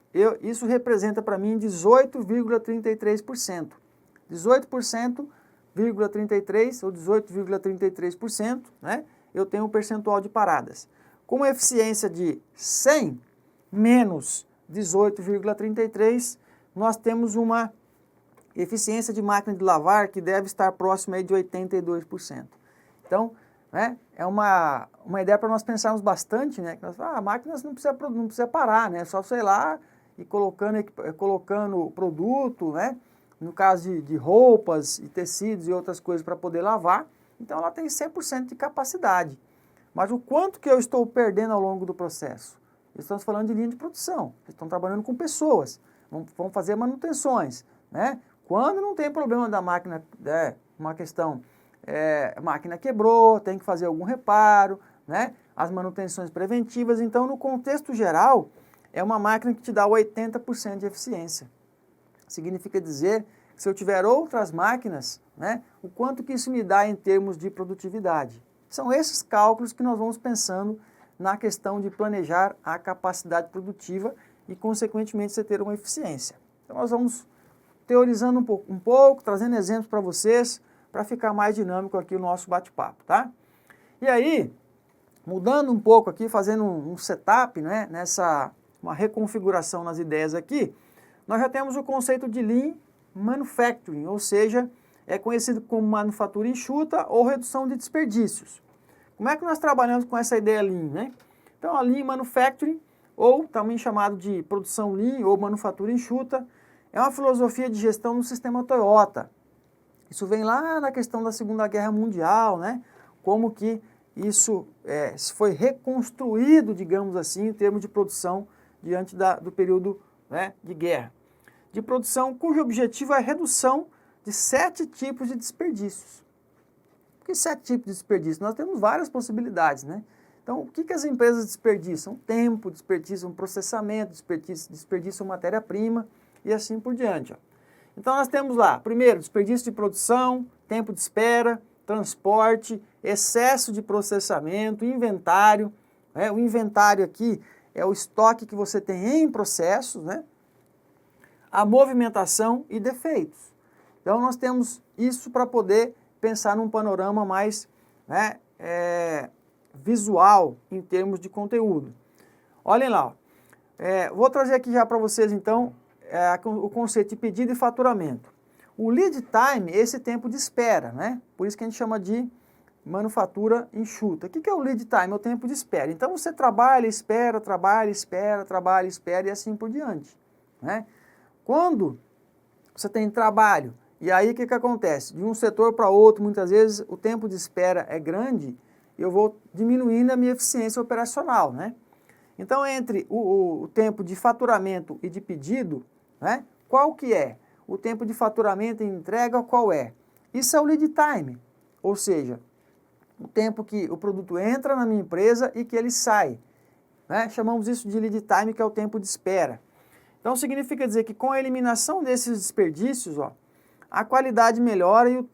isso representa para mim 18,33%. 18,33% ou 18,33%, né? Eu tenho um percentual de paradas. Com uma eficiência de 100 menos 18,33%, nós temos uma eficiência de máquina de lavar que deve estar próxima aí de 82%. Então, né, é uma ideia para nós pensarmos bastante, né? Que a máquina não precisa parar, né? É só, sei lá, ir colocando produto, né? No caso de roupas e tecidos e outras coisas para poder lavar. Então ela tem 100% de capacidade. Mas o quanto que eu estou perdendo ao longo do processo? Estamos falando de linha de produção, estão trabalhando com pessoas, vão fazer manutenções, né? Quando não tem problema da máquina, uma questão a máquina quebrou, tem que fazer algum reparo, né? As manutenções preventivas. Então, no contexto geral, é uma máquina que te dá 80% de eficiência. Significa dizer que se eu tiver outras máquinas, né, o quanto que isso me dá em termos de produtividade. São esses cálculos que nós vamos pensando na questão de planejar a capacidade produtiva e, consequentemente, você ter uma eficiência. Então, nós vamos teorizando um pouco, trazendo exemplos para vocês, para ficar mais dinâmico aqui o nosso bate-papo, tá? E aí, mudando um pouco aqui, fazendo um setup, né, uma reconfiguração nas ideias aqui, nós já temos o conceito de Lean Manufacturing, ou seja, é conhecido como manufatura enxuta ou redução de desperdícios. Como é que nós trabalhamos com essa ideia Lean, né? Então, a Lean Manufacturing, ou também chamado de produção Lean ou manufatura enxuta, é uma filosofia de gestão no sistema Toyota. Isso vem lá na questão da Segunda Guerra Mundial, né? Como que isso foi reconstruído, digamos assim, em termos de produção diante do período, né, de guerra. De produção cujo objetivo é a redução de 7 tipos de desperdícios. Por que 7 tipos de desperdícios? Nós temos várias possibilidades, né? Então, o que as empresas desperdiçam? Tempo, desperdiçam processamento, desperdiçam matéria-prima e assim por diante. Ó. Então, nós temos lá, primeiro, desperdício de produção, tempo de espera, transporte, excesso de processamento, inventário. Né? O inventário aqui é o estoque que você tem em processos, né? A movimentação e defeitos. Então, nós temos isso para poder pensar num panorama mais, né, visual em termos de conteúdo. Olhem lá, ó. Vou trazer aqui já para vocês, então, o conceito de pedido e faturamento. O lead time, esse tempo de espera, né? Por isso que a gente chama de manufatura enxuta. O que é o lead time? É o tempo de espera. Então, você trabalha, espera, trabalha, espera, trabalha, espera e assim por diante, né? Quando você tem trabalho, e aí o que acontece? De um setor para outro, muitas vezes o tempo de espera é grande, eu vou diminuindo a minha eficiência operacional, né? Então, entre o tempo de faturamento e de pedido, né, qual que é? O tempo de faturamento e entrega, qual é? Isso é o lead time, ou seja, o tempo que o produto entra na minha empresa e que ele sai, né? Chamamos isso de lead time, que é o tempo de espera. Então, significa dizer que com a eliminação desses desperdícios, ó, a qualidade melhora e o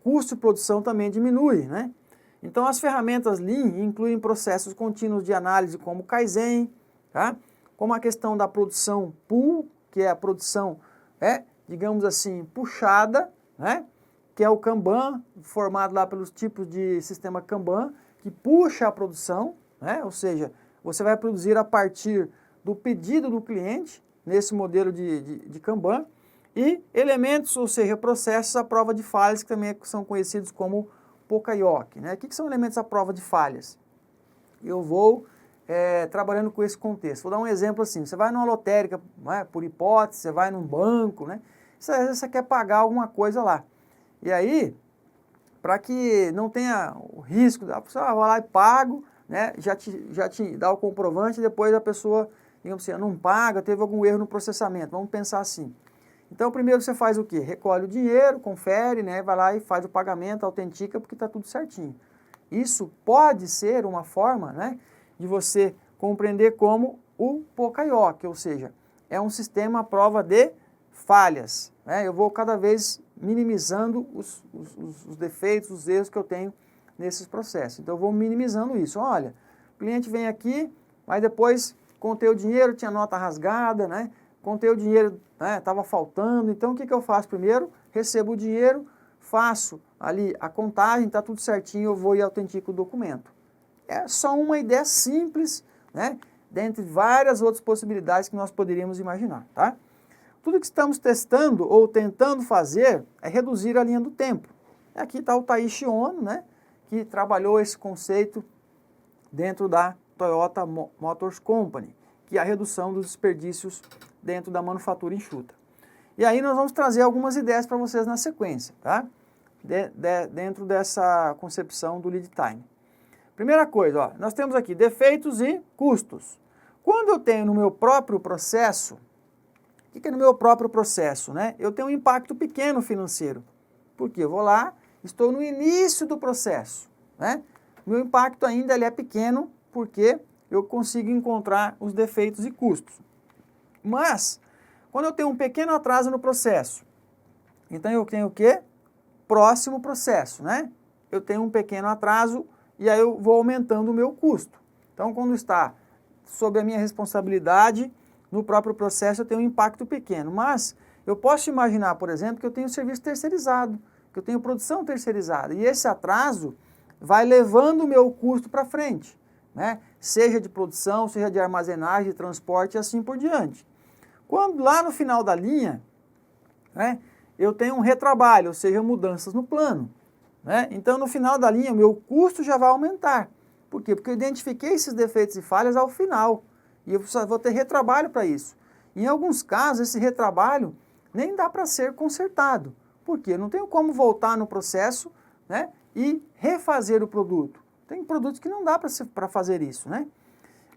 custo de produção também diminui, né? Então, as ferramentas Lean incluem processos contínuos de análise como o Kaizen, tá? Como a questão da produção pull, que é a produção, digamos assim, puxada, né? Que é o Kanban, formado lá pelos tipos de sistema Kanban, que puxa a produção, né? Ou seja, você vai produzir a partir do pedido do cliente, nesse modelo de Kanban, e elementos, ou seja, processos à prova de falhas, que também são conhecidos como Pokayoke, né? O que são elementos à prova de falhas? Eu vou trabalhando com esse contexto. Vou dar um exemplo assim, você vai numa lotérica, né, por hipótese, você vai num banco, né? Às vezes você quer pagar alguma coisa lá. E aí, para que não tenha o risco, a pessoa vai lá e pago, né? Já te dá o comprovante e depois a pessoa, digamos assim, não paga, teve algum erro no processamento. Vamos pensar assim. Então, primeiro você faz o quê? Recolhe o dinheiro, confere, né? Vai lá e faz o pagamento, autentica, porque está tudo certinho. Isso pode ser uma forma, né, de você compreender como o Pokayoke, ou seja, é um sistema à prova de falhas, né? Eu vou cada vez minimizando os defeitos, os erros que eu tenho nesses processos. Então, eu vou minimizando isso. Olha, o cliente vem aqui, mas depois contei o dinheiro, tinha nota rasgada, né? Contei o dinheiro, estava faltando, então o que eu faço primeiro? Recebo o dinheiro, faço ali a contagem, está tudo certinho, eu vou e autentico o documento. É só uma ideia simples, né? Dentre várias outras possibilidades que nós poderíamos imaginar, tá? Tudo que estamos testando ou tentando fazer é reduzir a linha do tempo. Aqui está o Taishi Ono, né? Que trabalhou esse conceito dentro da Toyota Motors Company, que é a redução dos desperdícios dentro da manufatura enxuta. E aí nós vamos trazer algumas ideias para vocês na sequência, tá? Dentro dessa concepção do lead time. Primeira coisa, ó, nós temos aqui defeitos e custos. Quando eu tenho no meu próprio processo, o que é no meu próprio processo, né? Eu tenho um impacto pequeno financeiro. Porque eu vou lá, estou no início do processo, né? Meu impacto ainda ele é pequeno porque eu consigo encontrar os defeitos e custos. Mas, quando eu tenho um pequeno atraso no processo, então eu tenho o quê? Próximo processo, né? Eu tenho um pequeno atraso e aí eu vou aumentando o meu custo. Então, quando está sob a minha responsabilidade, no próprio processo eu tenho um impacto pequeno. Mas eu posso imaginar, por exemplo, que eu tenho serviço terceirizado, que eu tenho produção terceirizada. E esse atraso vai levando o meu custo para frente, né? Seja de produção, seja de armazenagem, de transporte e assim por diante. Quando lá no final da linha, né, eu tenho um retrabalho, ou seja, mudanças no plano, né? Então, no final da linha, o meu custo já vai aumentar. Por quê? Porque eu identifiquei esses defeitos e falhas ao final. E eu vou ter retrabalho para isso. Em alguns casos, esse retrabalho nem dá para ser consertado. Por quê? Eu não tenho como voltar no processo, né, e refazer o produto. Tem produtos que não dá para fazer isso, né?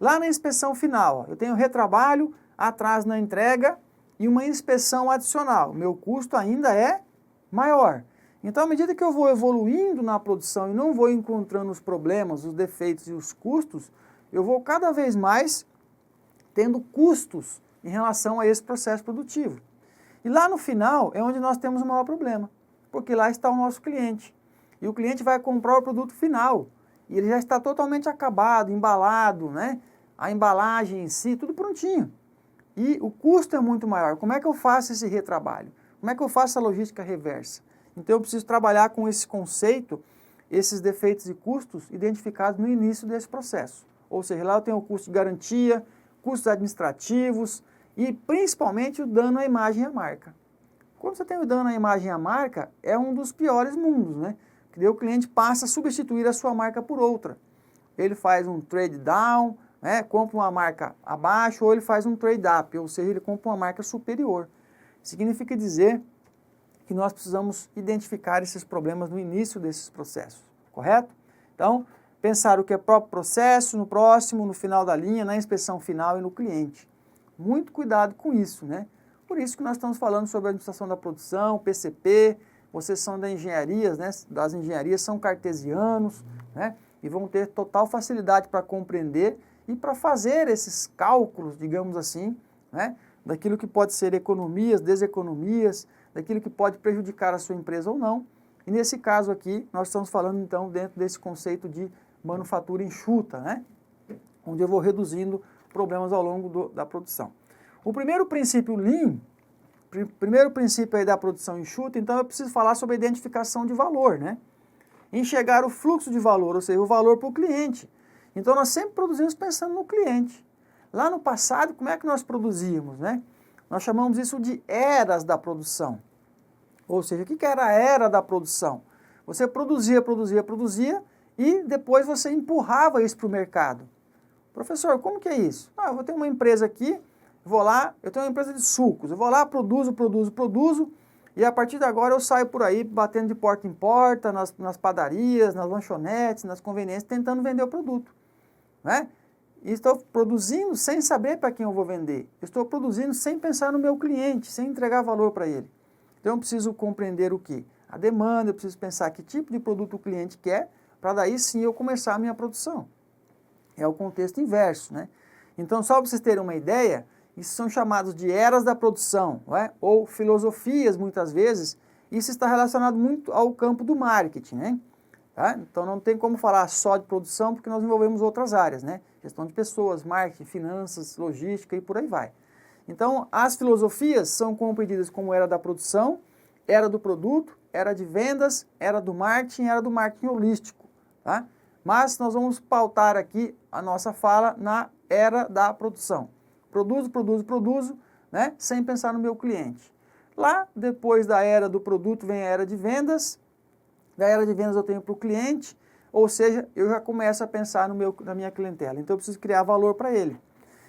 Lá na inspeção final, ó, eu tenho retrabalho, atraso na entrega e uma inspeção adicional. Meu custo ainda é maior. Então, à medida que eu vou evoluindo na produção e não vou encontrando os problemas, os defeitos e os custos, eu vou cada vez mais tendo custos em relação a esse processo produtivo. E lá no final é onde nós temos o maior problema, porque lá está o nosso cliente. E o cliente vai comprar o produto final, e ele já está totalmente acabado, embalado, né? A embalagem em si, tudo prontinho. E o custo é muito maior. Como é que eu faço esse retrabalho? Como é que eu faço a logística reversa? Então eu preciso trabalhar com esse conceito, esses defeitos e custos identificados no início desse processo. Ou seja, lá eu tenho o custo de garantia, custos administrativos e principalmente o dano à imagem e à marca. Quando você tem o dano à imagem e à marca, é um dos piores mundos, né? Que daí o cliente passa a substituir a sua marca por outra. Ele faz um trade down, né? Compra uma marca abaixo, ou ele faz um trade up, ou seja, ele compra uma marca superior. Significa dizer que nós precisamos identificar esses problemas no início desses processos, correto? Então, pensar o que é próprio processo, no próximo, no final da linha, na inspeção final e no cliente. Muito cuidado com isso, né? Por isso que nós estamos falando sobre a administração da produção, PCP, vocês são da engenharia, né? Das engenharias, são cartesianos, né? E vão ter total facilidade para compreender e para fazer esses cálculos, digamos assim, né? Daquilo que pode ser economias, deseconomias, daquilo que pode prejudicar a sua empresa ou não. E nesse caso aqui, nós estamos falando então dentro desse conceito de manufatura enxuta, né? Onde eu vou reduzindo problemas ao longo da produção. O primeiro princípio Lean, primeiro princípio aí da produção enxuta, então eu preciso falar sobre a identificação de valor, né? Enxergar o fluxo de valor, ou seja, o valor para o cliente. Então nós sempre produzimos pensando no cliente. Lá no passado, como é que nós produzíamos, né? Nós chamamos isso de eras da produção. Ou seja, o que era a era da produção? Você produzia e depois você empurrava isso para o mercado. Professor, como que é isso? Ah, eu vou ter uma empresa aqui, vou lá, eu tenho uma empresa de sucos, eu vou lá, produzo, e a partir de agora eu saio por aí batendo de porta em porta, nas padarias, nas lanchonetes, nas conveniências, tentando vender o produto, né? E estou produzindo sem saber para quem eu vou vender. Estou produzindo sem pensar no meu cliente, sem entregar valor para ele. Então eu preciso compreender o quê? A demanda, eu preciso pensar que tipo de produto o cliente quer, para daí sim eu começar a minha produção. É o contexto inverso, né? Então, só para vocês terem uma ideia, isso são chamados de eras da produção, não é? Ou filosofias, muitas vezes. Isso está relacionado muito ao campo do marketing, né? Tá? Então, não tem como falar só de produção, porque nós envolvemos outras áreas, né? Gestão de pessoas, marketing, finanças, logística e por aí vai. Então, as filosofias são compreendidas como era da produção, era do produto, era de vendas, era do marketing holístico, tá? Mas nós vamos pautar aqui a nossa fala na era da produção. Produzo, né? Sem pensar no meu cliente. Lá, depois da era do produto, vem a era de vendas. Da era de vendas eu tenho para o cliente, ou seja, eu já começo a pensar na minha clientela. Então eu preciso criar valor para ele.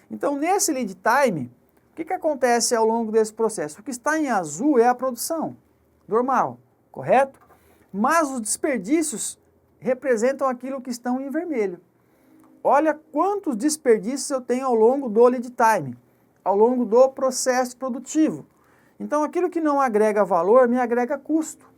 Então nesse lead time, o que acontece ao longo desse processo? O que está em azul é a produção, normal, correto? Mas os desperdícios representam aquilo que estão em vermelho. Olha quantos desperdícios eu tenho ao longo do lead time, ao longo do processo produtivo. Então aquilo que não agrega valor me agrega custo.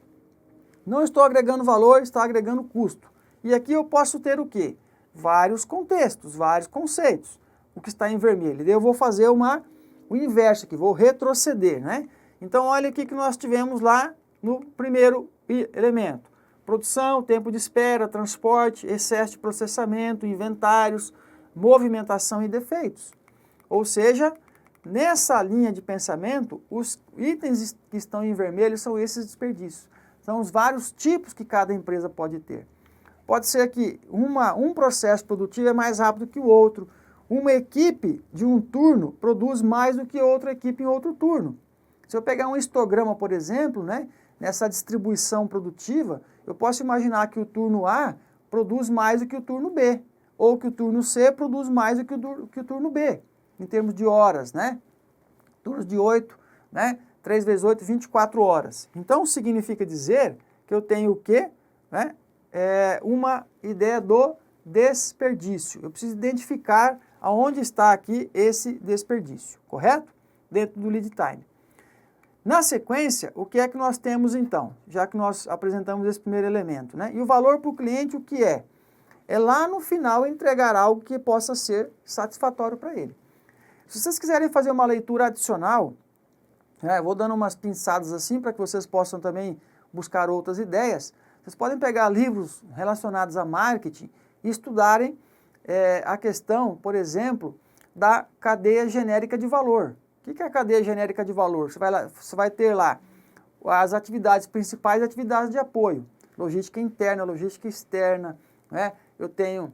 Não estou agregando valor, está agregando custo. E aqui eu posso ter o quê? Vários contextos, vários conceitos. O que está em vermelho. Eu vou fazer o inverso aqui, vou retroceder, né? Então olha aqui que nós tivemos lá no primeiro elemento. Produção, tempo de espera, transporte, excesso de processamento, inventários, movimentação e defeitos. Ou seja, nessa linha de pensamento, os itens que estão em vermelho são esses desperdícios. São os vários tipos que cada empresa pode ter. Pode ser que um processo produtivo é mais rápido que o outro. Uma equipe de um turno produz mais do que outra equipe em outro turno. Se eu pegar um histograma, por exemplo, né, nessa distribuição produtiva, eu posso imaginar que o turno A produz mais do que o turno B, ou que o turno C produz mais do que o turno B, em termos de horas, né? Turnos de 8, né? 3 vezes 8, 24 horas. Então, significa dizer que eu tenho o quê? Né? Uma ideia do desperdício. Eu preciso identificar aonde está aqui esse desperdício, correto? Dentro do lead time. Na sequência, o que é que nós temos então? Já que nós apresentamos esse primeiro elemento, né? E o valor para o cliente, o que é? É lá no final entregar algo que possa ser satisfatório para ele. Se vocês quiserem fazer uma leitura adicional, eu vou dando umas pinçadas assim para que vocês possam também buscar outras ideias. Vocês podem pegar livros relacionados a marketing e estudarem a questão, por exemplo, da cadeia genérica de valor. O que é a cadeia genérica de valor? Você vai ter lá as atividades principais e atividades de apoio. Logística interna, logística externa, né? Eu tenho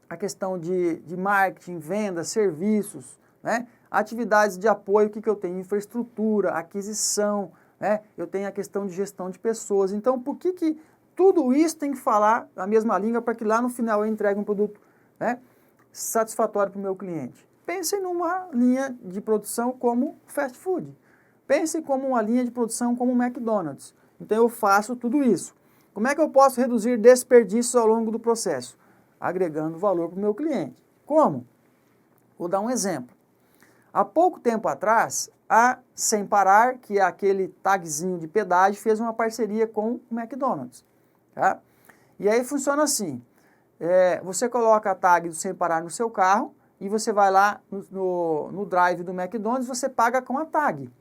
a questão de marketing, vendas, serviços, né? Atividades de apoio, o que eu tenho? Infraestrutura, aquisição, né? Eu tenho a questão de gestão de pessoas. Então, por que tudo isso tem que falar a mesma língua para que lá no final eu entregue um produto, né, satisfatório para o meu cliente? Pense numa linha de produção como fast food. Pense como uma linha de produção como o McDonald's. Então eu faço tudo isso. Como é que eu posso reduzir desperdícios ao longo do processo? Agregando valor para o meu cliente. Como? Vou dar um exemplo. Há pouco tempo atrás, a Sem Parar, que é aquele tagzinho de pedágio, fez uma parceria com o McDonald's. Tá? E aí funciona assim. Você coloca a tag do Sem Parar no seu carro, e você vai lá no drive do McDonald's, você paga com a tag,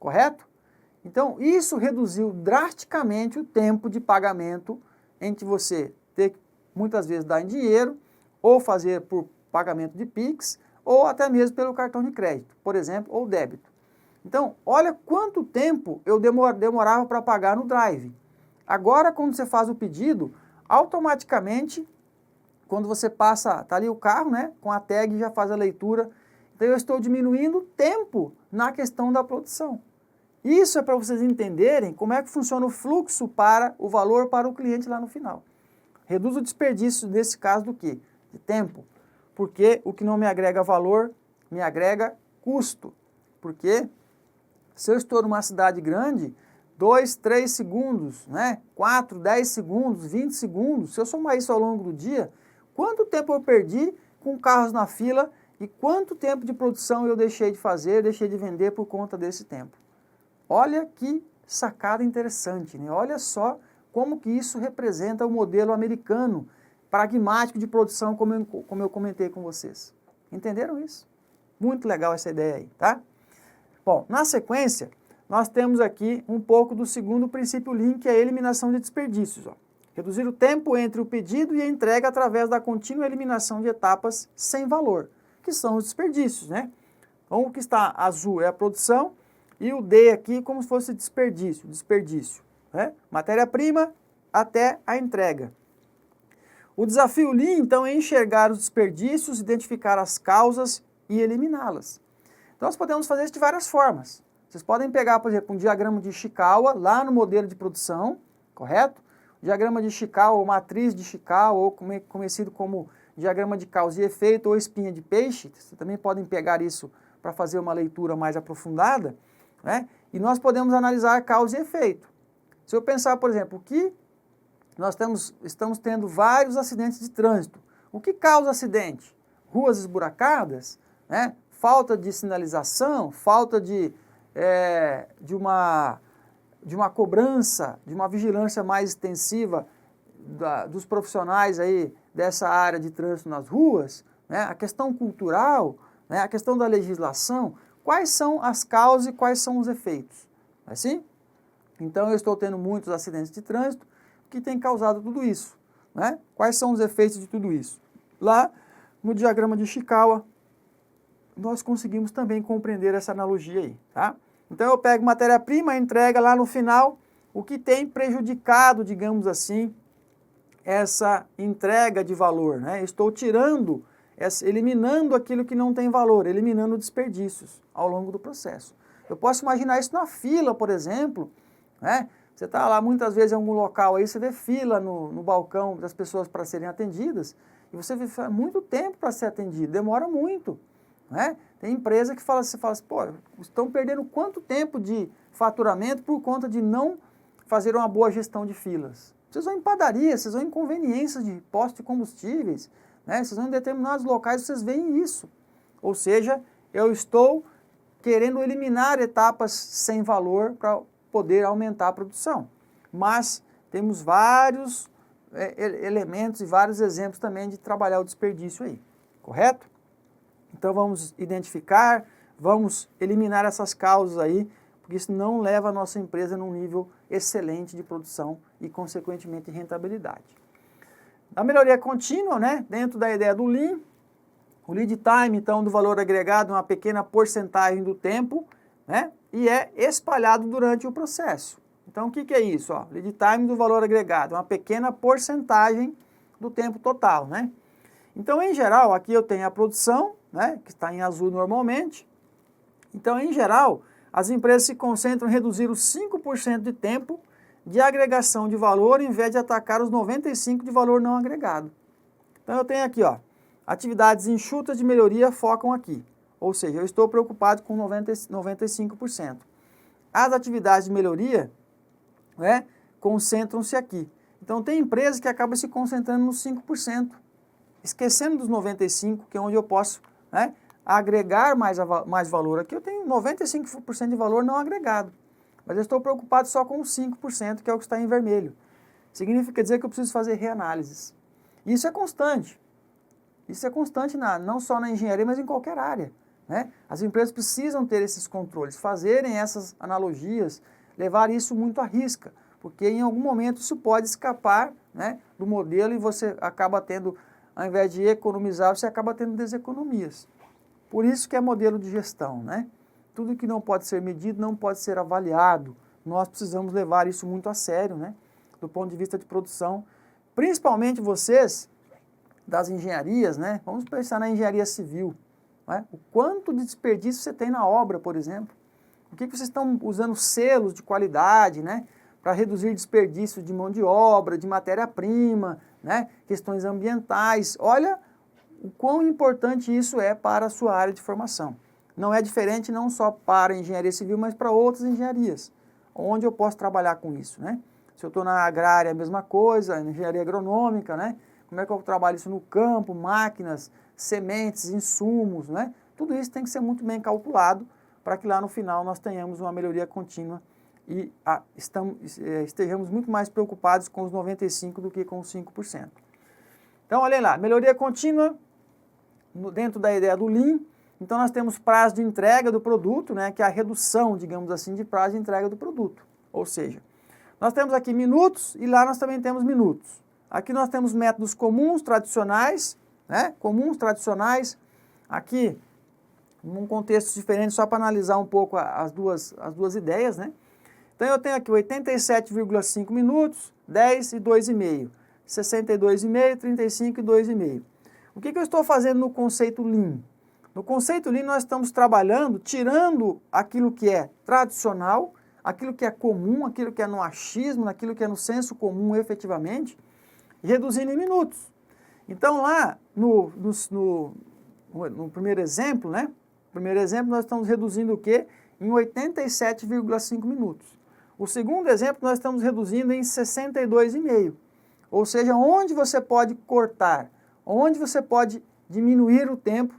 correto? Então, isso reduziu drasticamente o tempo de pagamento entre você ter que, muitas vezes, dar em dinheiro, ou fazer por pagamento de Pix, ou até mesmo pelo cartão de crédito, por exemplo, ou débito. Então, olha quanto tempo eu demorava para pagar no drive. Agora, quando você faz o pedido, automaticamente, quando você passa, tá ali o carro, né, com a tag já faz a leitura. Então eu estou diminuindo o tempo na questão da produção. Isso é para vocês entenderem como é que funciona o fluxo para o valor para o cliente lá no final. Reduz o desperdício nesse caso do quê? De tempo. Porque o que não me agrega valor, me agrega custo. Porque se eu estou numa cidade grande, 2, 3 segundos, né, 4, 10 segundos, 20 segundos, se eu somar isso ao longo do dia, quanto tempo eu perdi com carros na fila e quanto tempo de produção eu deixei de fazer, deixei de vender por conta desse tempo. Olha que sacada interessante, né? Olha só como que isso representa o modelo americano, pragmático de produção, como eu comentei com vocês. Entenderam isso? Muito legal essa ideia aí, tá? Bom, na sequência, nós temos aqui um pouco do segundo princípio Lean, que é a eliminação de desperdícios, ó. Reduzir o tempo entre o pedido e a entrega através da contínua eliminação de etapas sem valor, que são os desperdícios, né? Então, o que está azul é a produção e o D aqui como se fosse desperdício, né? Matéria-prima até a entrega. O desafio Lean, então, é enxergar os desperdícios, identificar as causas e eliminá-las. Então, nós podemos fazer isso de várias formas. Vocês podem pegar, por exemplo, um diagrama de Ishikawa lá no modelo de produção, correto? Diagrama de Ishikawa, ou matriz de Ishikawa, ou conhecido como diagrama de causa e efeito, ou espinha de peixe. Vocês também podem pegar isso para fazer uma leitura mais aprofundada, né? E nós podemos analisar causa e efeito. Se eu pensar, por exemplo, que nós estamos tendo vários acidentes de trânsito. O que causa acidente? Ruas esburacadas, né? Falta de sinalização, falta de uma de uma cobrança, de uma vigilância mais extensiva dos profissionais aí dessa área de trânsito nas ruas, né, a questão cultural, né, a questão da legislação, quais são as causas e quais são os efeitos? Assim? Então eu estou tendo muitos acidentes de trânsito que têm causado tudo isso, né? Quais são os efeitos de tudo isso? Lá no diagrama de Ishikawa, nós conseguimos também compreender essa analogia aí, tá? Então eu pego matéria-prima, entrega lá no final, o que tem prejudicado, digamos assim, essa entrega de valor, né? Estou tirando, eliminando aquilo que não tem valor, eliminando desperdícios ao longo do processo. Eu posso imaginar isso na fila, por exemplo, né? Você está lá muitas vezes em algum local aí, você vê fila no balcão das pessoas para serem atendidas, e você vê muito tempo para ser atendido, demora muito, né? Tem empresa que você fala assim, pô, estão perdendo quanto tempo de faturamento por conta de não fazer uma boa gestão de filas. Vocês vão em padaria, vocês vão em conveniências de postos de combustíveis, né? Vocês vão em determinados locais, vocês veem isso. Ou seja, eu estou querendo eliminar etapas sem valor para poder aumentar a produção. Mas temos vários elementos e vários exemplos também de trabalhar o desperdício aí, correto? Então vamos identificar, vamos eliminar essas causas aí, porque isso não leva a nossa empresa num nível excelente de produção e, consequentemente, rentabilidade. A melhoria contínua, né, dentro da ideia do Lean, o lead time, então, do valor agregado, uma pequena porcentagem do tempo, né, e é espalhado durante o processo. Então, o que é isso? Ó, lead time do valor agregado, uma pequena porcentagem do tempo total, né? Então, em geral, aqui eu tenho a produção, né, que está em azul normalmente. Então, em geral, as empresas se concentram em reduzir os 5% de tempo de agregação de valor, em vez de atacar os 95% de valor não agregado. Então, eu tenho aqui, ó, atividades enxutas de melhoria focam aqui. Ou seja, eu estou preocupado com 95%. As atividades de melhoria, né, concentram-se aqui. Então, tem empresas que acabam se concentrando nos 5%, esquecendo dos 95%, que é onde eu posso, né, agregar mais valor. Aqui eu tenho 95% de valor não agregado, mas eu estou preocupado só com os 5%, que é o que está em vermelho. Significa dizer que eu preciso fazer reanálises. Isso é constante. Isso é constante não só na engenharia, mas em qualquer área, né? As empresas precisam ter esses controles, fazerem essas analogias, levar isso muito à risca, porque em algum momento isso pode escapar, né, do modelo e você acaba tendo, ao invés de economizar, você acaba tendo deseconomias. Por isso que é modelo de gestão, né? Tudo que não pode ser medido não pode ser avaliado. Nós precisamos levar isso muito a sério, né? Do ponto de vista de produção. Principalmente vocês das engenharias, né? Vamos pensar na engenharia civil, né? O quanto de desperdício você tem na obra, por exemplo. O que vocês estão usando selos de qualidade, né? Para reduzir desperdício de mão de obra, de matéria-prima, né? Questões ambientais. Olha o quão importante isso é para a sua área de formação. Não é diferente não só para a engenharia civil, mas para outras engenharias, onde eu posso trabalhar com isso, né? Se eu estou na agrária, a mesma coisa, na engenharia agronômica, né? Como é que eu trabalho isso no campo, máquinas, sementes, insumos, né? Tudo isso tem que ser muito bem calculado para que lá no final nós tenhamos uma melhoria contínua e estejamos muito mais preocupados com os 95% do que com os 5%. Então, olhem lá, melhoria contínua, dentro da ideia do Lean. Então, nós temos prazo de entrega do produto, né, que é a redução, digamos assim, de prazo de entrega do produto. Ou seja, nós temos aqui minutos e lá nós também temos minutos. Aqui nós temos métodos comuns, tradicionais, né, aqui, num contexto diferente, só para analisar um pouco as duas ideias, né. Então, eu tenho aqui 87,5 minutos, 10 e 2,5. 62,5, 35 e 2,5. O que eu estou fazendo no conceito Lean? No conceito Lean nós estamos trabalhando, tirando aquilo que é tradicional, aquilo que é comum, aquilo que é no achismo, aquilo que é no senso comum efetivamente, e reduzindo em minutos. Então lá no primeiro exemplo, né? Nós estamos reduzindo o quê? Em 87,5 minutos. O segundo exemplo nós estamos reduzindo em 62,5. Ou seja, onde você pode cortar, onde você pode diminuir o tempo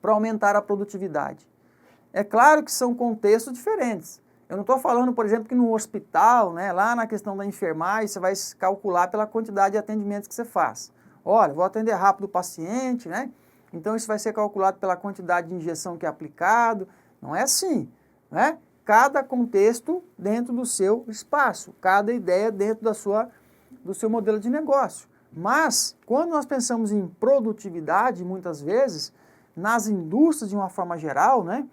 para aumentar a produtividade. É claro que são contextos diferentes. Eu não estou falando, por exemplo, que no hospital, né, lá na questão da enfermagem, você vai calcular pela quantidade de atendimentos que você faz. Olha, vou atender rápido o paciente, né? Então isso vai ser calculado pela quantidade de injeção que é aplicado. Não é assim, né? Cada contexto dentro do seu espaço, cada ideia dentro do seu modelo de negócio. Mas, quando nós pensamos em produtividade, muitas vezes, nas indústrias de uma forma geral, né,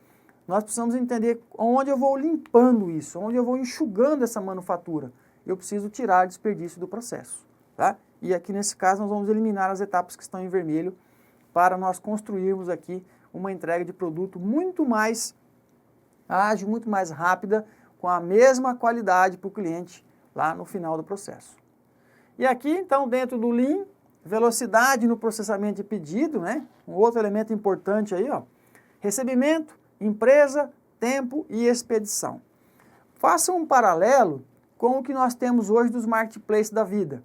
nós precisamos entender onde eu vou limpando isso, onde eu vou enxugando essa manufatura. Eu preciso tirar desperdício do processo, tá? E aqui nesse caso nós vamos eliminar as etapas que estão em vermelho para nós construirmos aqui uma entrega de produto muito mais ágil, muito mais rápida, com a mesma qualidade para o cliente lá no final do processo. E aqui, então, dentro do Lean, velocidade no processamento de pedido, né? Um outro elemento importante aí, ó, recebimento, empresa, tempo e expedição. Faça um paralelo com o que nós temos hoje dos marketplaces da vida.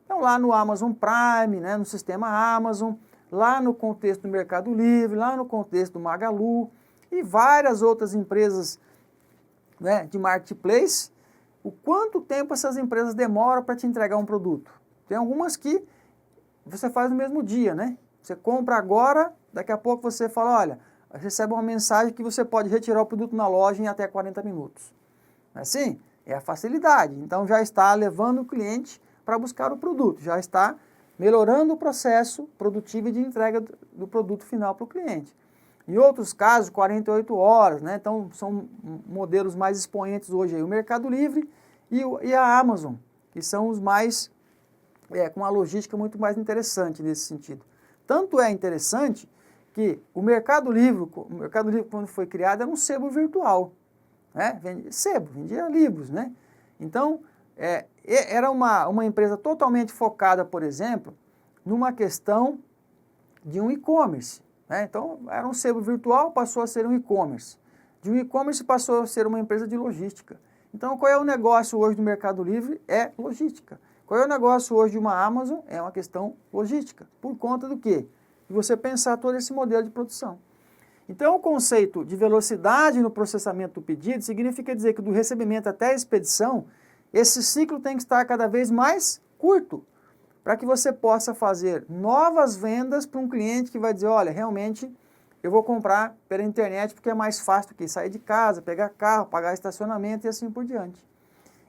Então, lá no Amazon Prime, né, no sistema Amazon, lá no contexto do Mercado Livre, lá no contexto do Magalu e várias outras empresas, né, de marketplace, o quanto tempo essas empresas demoram para te entregar um produto. Tem algumas que você faz no mesmo dia, né? Você compra agora, daqui a pouco você fala, olha, recebe uma mensagem que você pode retirar o produto na loja em até 40 minutos. Não é assim? É a facilidade. Então já está levando o cliente para buscar o produto, já está melhorando o processo produtivo e de entrega do produto final para o cliente. Em outros casos, 48 horas, né? Então são modelos mais expoentes hoje aí, o Mercado Livre e a Amazon, que são os mais, com uma logística muito mais interessante nesse sentido. Tanto é interessante que o Mercado Livre quando foi criado era um sebo virtual, né? Vendia livros, né? Então, era uma empresa totalmente focada, por exemplo, numa questão de um e-commerce, né? Então, era um sebo virtual, passou a ser um e-commerce. De um e-commerce passou a ser uma empresa de logística. Então, qual é o negócio hoje do Mercado Livre? É logística. Qual é o negócio hoje de uma Amazon? É uma questão logística. Por conta do quê? De você pensar todo esse modelo de produção. Então, o conceito de velocidade no processamento do pedido significa dizer que do recebimento até a expedição, esse ciclo tem que estar cada vez mais curto, para que você possa fazer novas vendas para um cliente que vai dizer, olha, realmente eu vou comprar pela internet porque é mais fácil do que sair de casa, pegar carro, pagar estacionamento e assim por diante.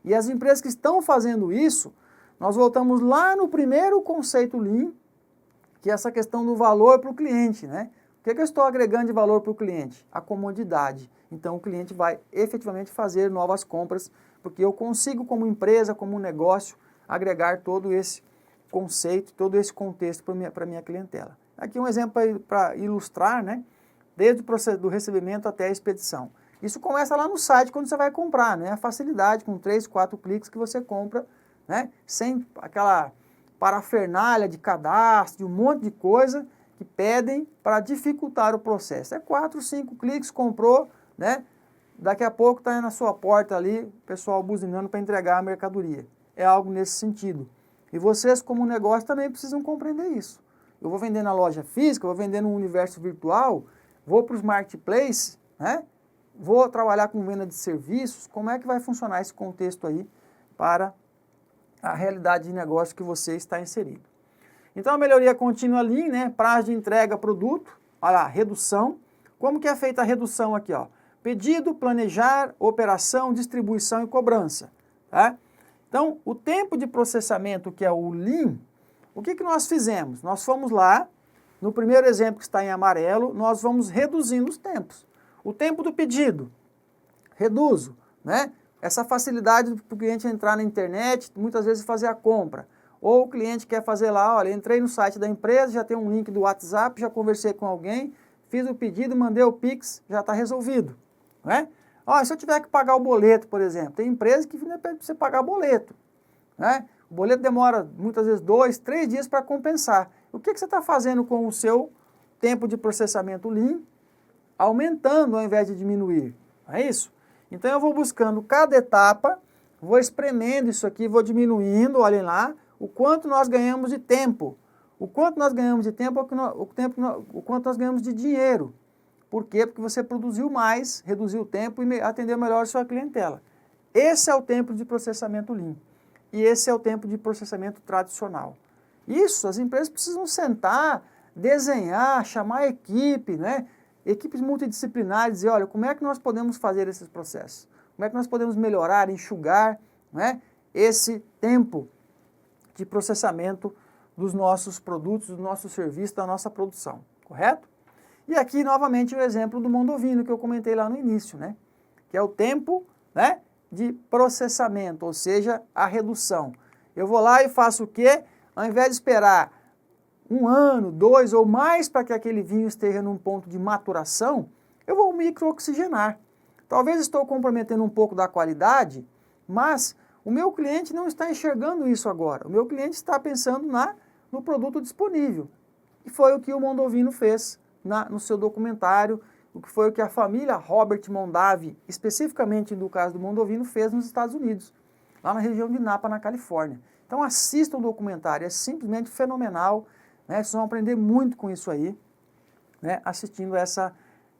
E as empresas que estão fazendo isso, nós voltamos lá no primeiro conceito Lean, que é essa questão do valor para o cliente, né? O que eu estou agregando de valor para o cliente? A comodidade. Então o cliente vai efetivamente fazer novas compras, porque eu consigo como empresa, como negócio, agregar todo esse conceito, todo esse contexto para a minha clientela. Aqui um exemplo para ilustrar, né? Desde o processo do recebimento até a expedição. Isso começa lá no site quando você vai comprar, né? A facilidade, com 3, 4 cliques que você compra, né? Sem aquela parafernália de cadastro, de um monte de coisa que pedem para dificultar o processo. É 4, 5 cliques, comprou, né? Daqui a pouco está na sua porta ali, o pessoal buzinando para entregar a mercadoria. É algo nesse sentido. E vocês, como negócio, também precisam compreender isso. Eu vou vender na loja física, vou vender no universo virtual, vou para os marketplaces, né? Vou trabalhar com venda de serviços. Como é que vai funcionar esse contexto aí para a realidade de negócio que você está inserido? Então, a melhoria contínua Lean, né? Prazo de entrega, produto, olha lá, redução. Como que é feita a redução aqui, ó? Pedido, planejar, operação, distribuição e cobrança, tá? Então, o tempo de processamento, que é o Lean, o que nós fizemos? Nós fomos lá, no primeiro exemplo que está em amarelo, nós vamos reduzindo os tempos. O tempo do pedido, reduzo, né? Essa facilidade para o cliente entrar na internet, muitas vezes fazer a compra. Ou o cliente quer fazer lá, olha, entrei no site da empresa, já tem um link do WhatsApp, já conversei com alguém, fiz o pedido, mandei o Pix, já está resolvido, né? Ó, se eu tiver que pagar o boleto, por exemplo, tem empresa que não é para você pagar boleto, né? O boleto demora muitas vezes 2, 3 dias para compensar. O que você está fazendo com o seu tempo de processamento Lean? Aumentando ao invés de diminuir, não é isso? Então eu vou buscando cada etapa, vou espremendo isso aqui, vou diminuindo, olhem lá, o quanto nós ganhamos de tempo. O quanto nós ganhamos de tempo é o quanto nós ganhamos de dinheiro. Por quê? Porque você produziu mais, reduziu o tempo e atendeu melhor a sua clientela. Esse é o tempo de processamento Lean. E esse é o tempo de processamento tradicional. Isso, as empresas precisam sentar, desenhar, chamar a equipe, né? Equipes multidisciplinares, dizer, olha, como é que nós podemos fazer esses processos? Como é que nós podemos melhorar, enxugar, né, esse tempo de processamento dos nossos produtos, do nosso serviço, da nossa produção, correto? E aqui, novamente, o exemplo do Mondovino, que eu comentei lá no início, né? Que é o tempo, né, de processamento, ou seja, a redução. Eu vou lá e faço o quê? Ao invés de esperar 1 ano, 2 ou mais para que aquele vinho esteja num ponto de maturação, eu vou micro-oxigenar. Talvez estou comprometendo um pouco da qualidade, mas o meu cliente não está enxergando isso agora. O meu cliente está pensando no produto disponível. E foi o que o Mondovino fez no seu documentário, o que foi o que a família Robert Mondavi, especificamente no caso do Mondovino, fez nos Estados Unidos, lá na região de Napa, na Califórnia. Então assistam o documentário, é simplesmente fenomenal, né? Vocês vão aprender muito com isso aí, né? Assistindo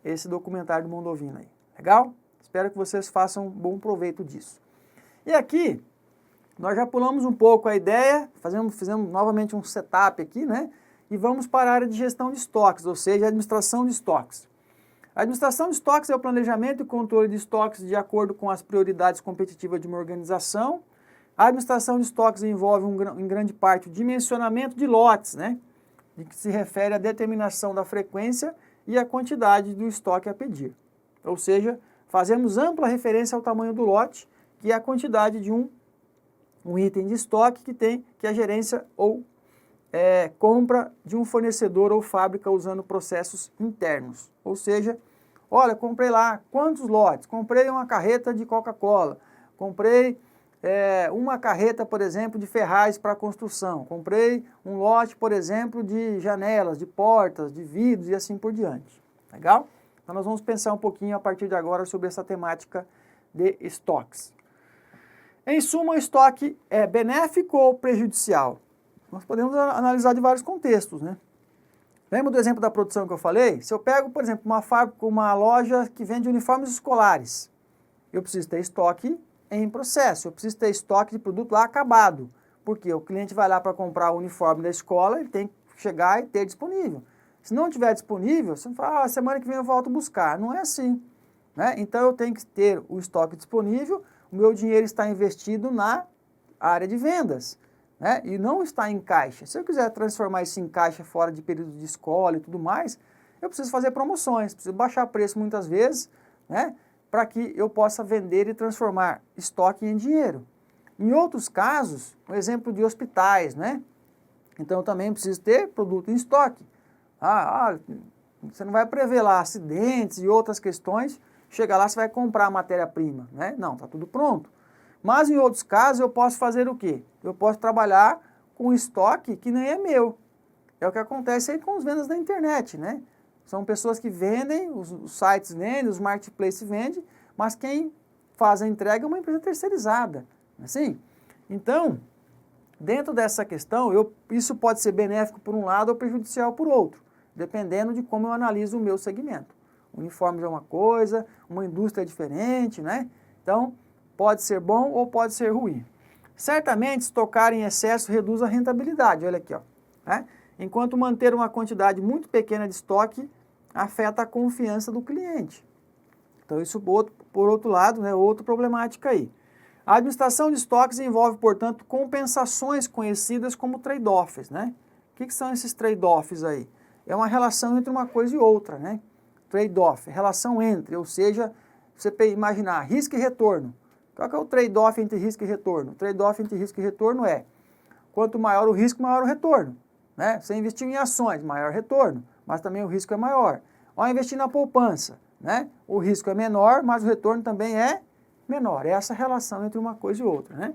esse documentário do Mondovino aí. Legal? Espero que vocês façam um bom proveito disso. E aqui, nós já pulamos um pouco a ideia, fizemos novamente um setup aqui, né? E vamos para a área de gestão de estoques, ou seja, administração de estoques. A administração de estoques é o planejamento e controle de estoques de acordo com as prioridades competitivas de uma organização. A administração de estoques envolve, em grande parte, o dimensionamento de lotes, né? De que se refere à determinação da frequência e a quantidade do estoque a pedir. Ou seja, fazemos ampla referência ao tamanho do lote, que é a quantidade de um item de estoque que a gerência ou compra de um fornecedor ou fábrica usando processos internos. Ou seja, olha, comprei lá quantos lotes? Comprei uma carreta de Coca-Cola, comprei uma carreta, por exemplo, de ferragens para construção, comprei um lote, por exemplo, de janelas, de portas, de vidros e assim por diante. Legal? Então nós vamos pensar um pouquinho a partir de agora sobre essa temática de estoques. Em suma, o estoque é benéfico ou prejudicial? Nós podemos analisar de vários contextos, né? Lembra do exemplo da produção que eu falei? Se eu pego, por exemplo, uma fábrica, uma loja que vende uniformes escolares, eu preciso ter estoque em processo, eu preciso ter estoque de produto lá acabado, porque o cliente vai lá para comprar o uniforme da escola, ele tem que chegar e ter disponível. Se não tiver disponível, você fala, semana que vem eu volto buscar. Não é assim, né? Então eu tenho que ter o estoque disponível, o meu dinheiro está investido na área de vendas, né? E não está em caixa. Se eu quiser transformar isso em caixa fora de período de escola e tudo mais, eu preciso fazer promoções, preciso baixar preço muitas vezes, né? Para que eu possa vender e transformar estoque em dinheiro. Em outros casos, um exemplo de hospitais, né? Então eu também preciso ter produto em estoque. Você não vai prever lá acidentes e outras questões, chega lá, você vai comprar a matéria-prima, né? Não, está tudo pronto. Mas em outros casos eu posso fazer o quê? Eu posso trabalhar com estoque que nem é meu. É o que acontece aí com as vendas na internet, né? São pessoas que vendem, os sites vendem, os marketplaces vendem, mas quem faz a entrega é uma empresa terceirizada, assim? Então, dentro dessa questão, isso pode ser benéfico por um lado ou prejudicial por outro, dependendo de como eu analiso o meu segmento. Uniformes é uma coisa, uma indústria é diferente, né? Então, pode ser bom ou pode ser ruim. Certamente, estocar em excesso reduz a rentabilidade, olha aqui, ó, né? Enquanto manter uma quantidade muito pequena de estoque afeta a confiança do cliente. Então, isso por outro lado, né, outra problemática aí. A administração de estoques envolve, portanto, compensações conhecidas como trade-offs, né? O que são esses trade-offs aí? É uma relação entre uma coisa e outra, né? Trade-off, relação entre, ou seja, você imaginar risco e retorno. Qual que é o trade-off entre risco e retorno? O trade-off entre risco e retorno é, quanto maior o risco, maior o retorno, né? Você investiu em ações, maior retorno, mas também o risco é maior. Ao investir na poupança, né? O risco é menor, mas o retorno também é menor. É essa relação entre uma coisa e outra, né?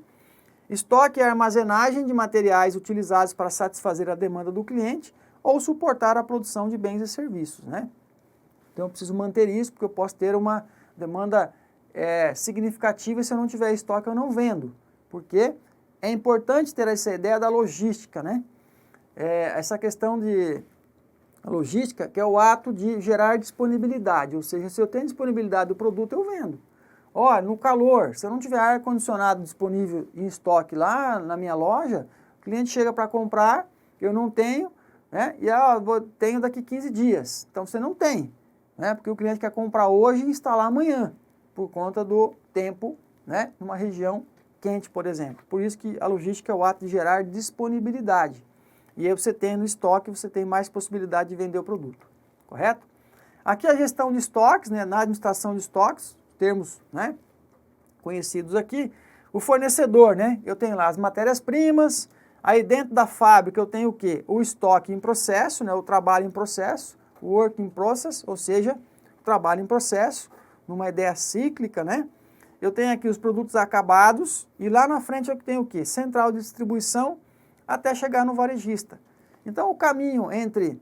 Estoque é a armazenagem de materiais utilizados para satisfazer a demanda do cliente ou suportar a produção de bens e serviços, né? Então eu preciso manter isso porque eu posso ter uma demanda significativa e se eu não tiver estoque eu não vendo. Porque é importante ter essa ideia da logística, né? Essa questão de A logística, que é o ato de gerar disponibilidade, ou seja, se eu tenho disponibilidade do produto, eu vendo. Ó, no calor, se eu não tiver ar-condicionado disponível em estoque lá na minha loja, o cliente chega para comprar, eu não tenho, né? E tenho daqui 15 dias. Então você não tem, né? Porque o cliente quer comprar hoje e instalar amanhã, por conta do tempo, né? Numa região quente, por exemplo. Por isso que a logística é o ato de gerar disponibilidade. E aí você tem no estoque, você tem mais possibilidade de vender o produto, correto? Aqui a gestão de estoques, né, na administração de estoques, termos, né, conhecidos aqui, o fornecedor, né, eu tenho lá as matérias-primas, aí dentro da fábrica eu tenho o quê? O estoque em processo, né, o trabalho em processo, o work in process, ou seja, o trabalho em processo, numa ideia cíclica, né? Eu tenho aqui os produtos acabados e lá na frente eu tenho o quê? Central de distribuição, até chegar no varejista. Então, o caminho entre,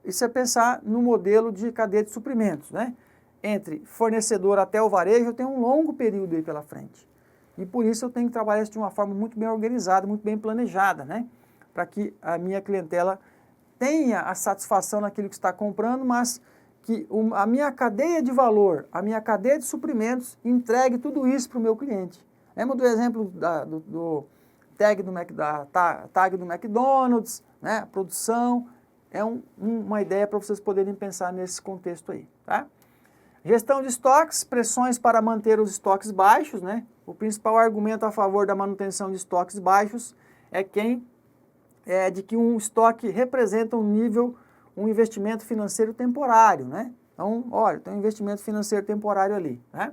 isso é pensar no modelo de cadeia de suprimentos, né? Entre fornecedor até o varejo, eu tenho um longo período aí pela frente. E por isso eu tenho que trabalhar isso de uma forma muito bem organizada, muito bem planejada, né? Para que a minha clientela tenha a satisfação naquilo que está comprando, mas que a minha cadeia de valor, a minha cadeia de suprimentos, entregue tudo isso para o meu cliente. Lembra do exemplo do tag do McDonald's, né? A produção é uma ideia para vocês poderem pensar nesse contexto aí, tá? Gestão de estoques, pressões para manter os estoques baixos, né? O principal argumento a favor da manutenção de estoques baixos é de que um estoque representa um investimento financeiro temporário, né? Então, olha, tem um investimento financeiro temporário ali, né?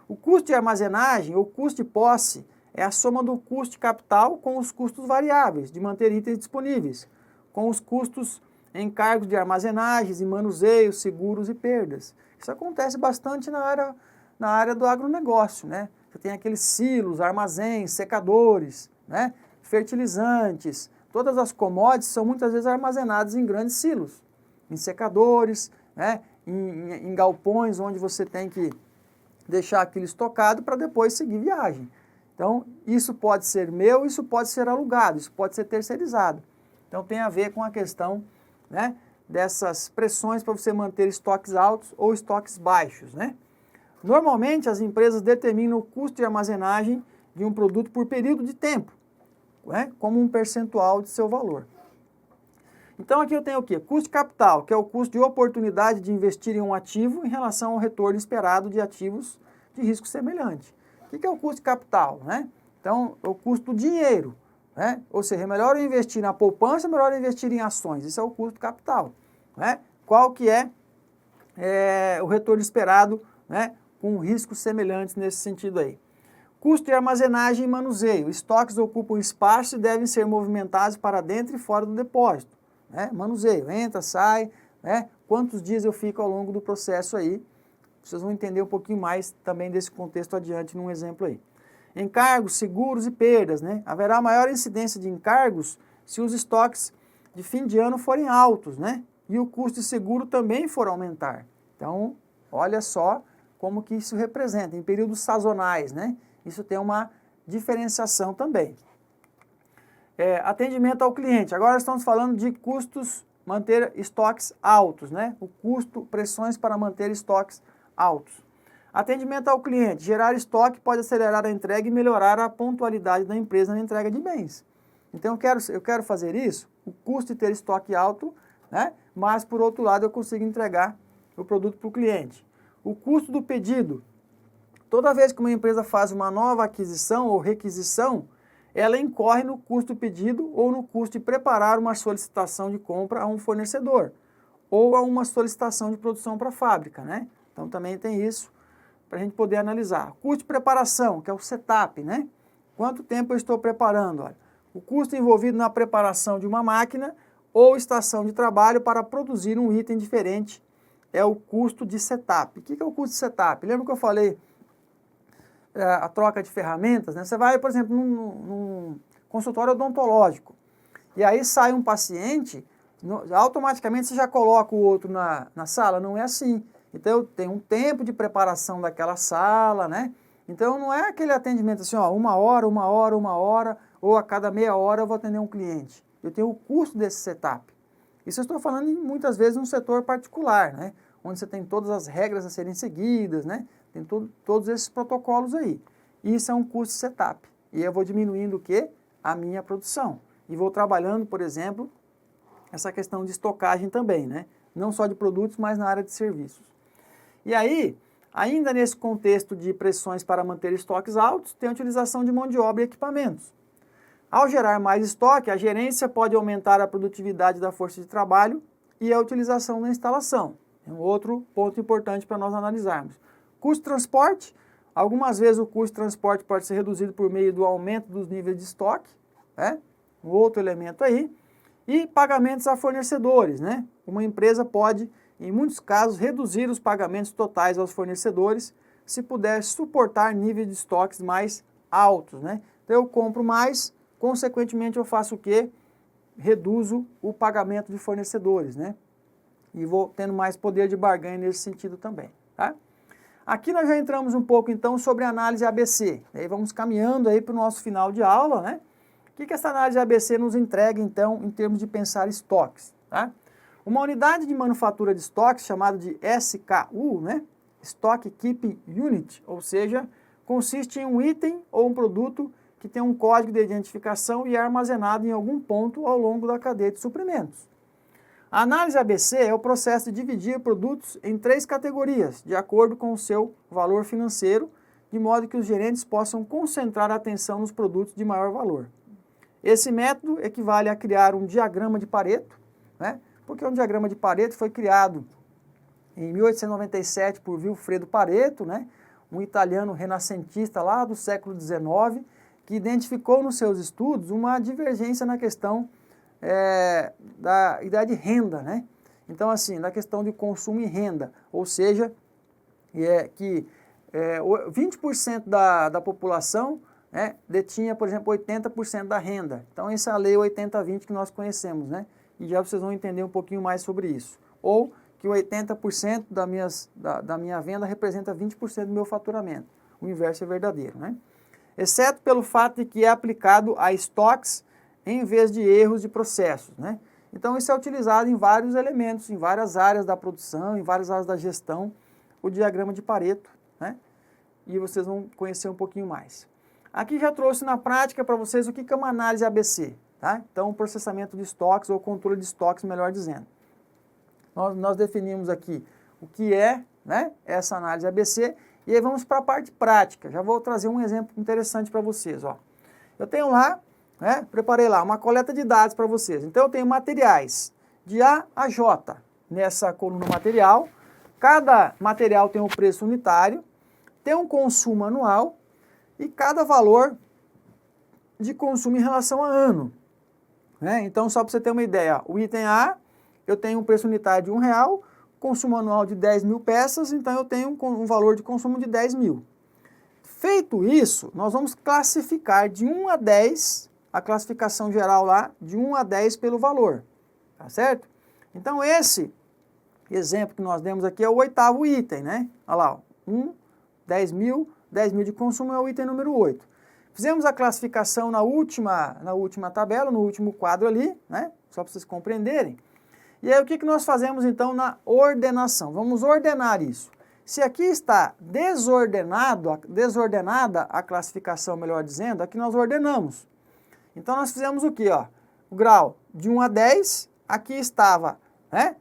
O custo de armazenagem ou custo de posse é a soma do custo de capital com os custos variáveis de manter itens disponíveis, com os custos encargos de armazenagens e manuseio, seguros e perdas. Isso acontece bastante na área do agronegócio, né? Você tem aqueles silos, armazéns, secadores, né? Fertilizantes, todas as commodities são muitas vezes armazenadas em grandes silos, em secadores, né? Em galpões onde você tem que deixar aquilo estocado para depois seguir viagem. Então, isso pode ser meu, isso pode ser alugado, isso pode ser terceirizado. Então, tem a ver com a questão, né, dessas pressões para você manter estoques altos ou estoques baixos, né? Normalmente, as empresas determinam o custo de armazenagem de um produto por período de tempo, né, como um percentual de seu valor. Então, aqui eu tenho o quê? Custo de capital, que é o custo de oportunidade de investir em um ativo em relação ao retorno esperado de ativos de risco semelhante. O que é o custo de capital, né? Então, é o custo do dinheiro, né? Ou seja, é melhor eu investir na poupança, é melhor eu investir em ações. Isso é o custo do capital, né? Qual que é o retorno esperado, né, com riscos semelhantes nesse sentido aí. Custo de armazenagem e manuseio. Estoques ocupam espaço e devem ser movimentados para dentro e fora do depósito, né? Manuseio, entra, sai, né? Quantos dias eu fico ao longo do processo aí. Vocês vão entender um pouquinho mais também desse contexto adiante num exemplo aí. Encargos, seguros e perdas, né? Haverá maior incidência de encargos se os estoques de fim de ano forem altos, né? E o custo de seguro também for aumentar. Então, olha só como que isso representa em períodos sazonais, né? Isso tem uma diferenciação também. Atendimento ao cliente. Agora estamos falando de custos, manter estoques altos, né? O custo, pressões para manter estoques altos. Atendimento ao cliente. Gerar estoque pode acelerar a entrega e melhorar a pontualidade da empresa na entrega de bens. Então, eu quero fazer isso, o custo de ter estoque alto, né? Mas, por outro lado, eu consigo entregar o produto para o cliente. O custo do pedido. Toda vez que uma empresa faz uma nova aquisição ou requisição, ela incorre no custo do pedido ou no custo de preparar uma solicitação de compra a um fornecedor ou a uma solicitação de produção para a fábrica, né? Então, também tem isso para a gente poder analisar. Custo de preparação, que é o setup, né? Quanto tempo eu estou preparando? Olha, o custo envolvido na preparação de uma máquina ou estação de trabalho para produzir um item diferente é o custo de setup. O que é o custo de setup? Lembra que eu falei a troca de ferramentas, né? Você vai, por exemplo, num consultório odontológico e aí sai um paciente, automaticamente você já coloca o outro na sala? Não é assim. Então, tem um tempo de preparação daquela sala, né? Então, não é aquele atendimento assim, ó, uma hora, ou a cada meia hora eu vou atender um cliente. Eu tenho o custo desse setup. Isso eu estou falando muitas vezes no setor particular, né? Onde você tem todas as regras a serem seguidas, né? Tem todos esses protocolos aí. Isso é um custo setup. E eu vou diminuindo o quê? A minha produção. E vou trabalhando, por exemplo, essa questão de estocagem também, né? Não só de produtos, mas na área de serviços. E aí, ainda nesse contexto de pressões para manter estoques altos, tem a utilização de mão de obra e equipamentos. Ao gerar mais estoque, a gerência pode aumentar a produtividade da força de trabalho e a utilização na instalação. É um outro ponto importante para nós analisarmos. Custo de transporte. Algumas vezes o custo de transporte pode ser reduzido por meio do aumento dos níveis de estoque, né? Um outro elemento aí. E pagamentos a fornecedores, né? Uma empresa pode, em muitos casos, reduzir os pagamentos totais aos fornecedores se puder suportar níveis de estoques mais altos, né? Então eu compro mais, consequentemente eu faço o quê? Reduzo o pagamento de fornecedores, né? E vou tendo mais poder de barganha nesse sentido também, tá? Aqui nós já entramos um pouco então sobre a análise ABC. Aí vamos caminhando aí para o nosso final de aula, né? O que essa análise ABC nos entrega então em termos de pensar estoques, tá? Uma unidade de manufatura de estoques chamada de SKU, né? Stock Keeping Unit, ou seja, consiste em um item ou um produto que tem um código de identificação e é armazenado em algum ponto ao longo da cadeia de suprimentos. A análise ABC é o processo de dividir produtos em 3 categorias, de acordo com o seu valor financeiro, de modo que os gerentes possam concentrar a atenção nos produtos de maior valor. Esse método equivale a criar um diagrama de Pareto, né? Porque um diagrama de Pareto foi criado em 1897 por Vilfredo Pareto, né? Um italiano renascentista lá do século XIX, que identificou nos seus estudos uma divergência na questão da ideia de renda, né? Então, assim, na questão de consumo e renda, ou seja, 20% da população, né, detinha, por exemplo, 80% da renda. Então, essa é a lei 80-20 que nós conhecemos, né? E já vocês vão entender um pouquinho mais sobre isso. Ou que 80% da minha venda representa 20% do meu faturamento. O inverso é verdadeiro, né? Exceto pelo fato de que é aplicado a estoques em vez de erros de processos, né? Então, isso é utilizado em vários elementos, em várias áreas da produção, em várias áreas da gestão, o diagrama de Pareto, né? E vocês vão conhecer um pouquinho mais. Aqui já trouxe na prática para vocês o que é uma análise ABC, tá? Então, processamento de estoques ou controle de estoques, melhor dizendo. Nós definimos aqui o que é, né, essa análise ABC e aí vamos para a parte prática. Já vou trazer um exemplo interessante para vocês, ó. Eu tenho lá, né, preparei lá uma coleta de dados para vocês. Então, eu tenho materiais de A a J nessa coluna material. Cada material tem um preço unitário, tem um consumo anual e cada valor de consumo em relação a ano, né? Então, só para você ter uma ideia, o item A, eu tenho um preço unitário de R$1, consumo anual de 10.000 peças, então eu tenho um valor de consumo de 10.000. Feito isso, nós vamos classificar de 1 a 10, a classificação geral lá, de 1 a 10 pelo valor, tá certo? Então, esse exemplo que nós demos aqui é o 8º item, né? Olha lá, 10.000 de consumo é o item número 8. Fizemos a classificação na última tabela, no último quadro ali, né? Só para vocês compreenderem. E aí o que nós fazemos então na ordenação? Vamos ordenar isso. Se aqui está desordenada a classificação, melhor dizendo, aqui nós ordenamos. Então nós fizemos o quê? Ó? O grau de 1 a 10, aqui estava, né?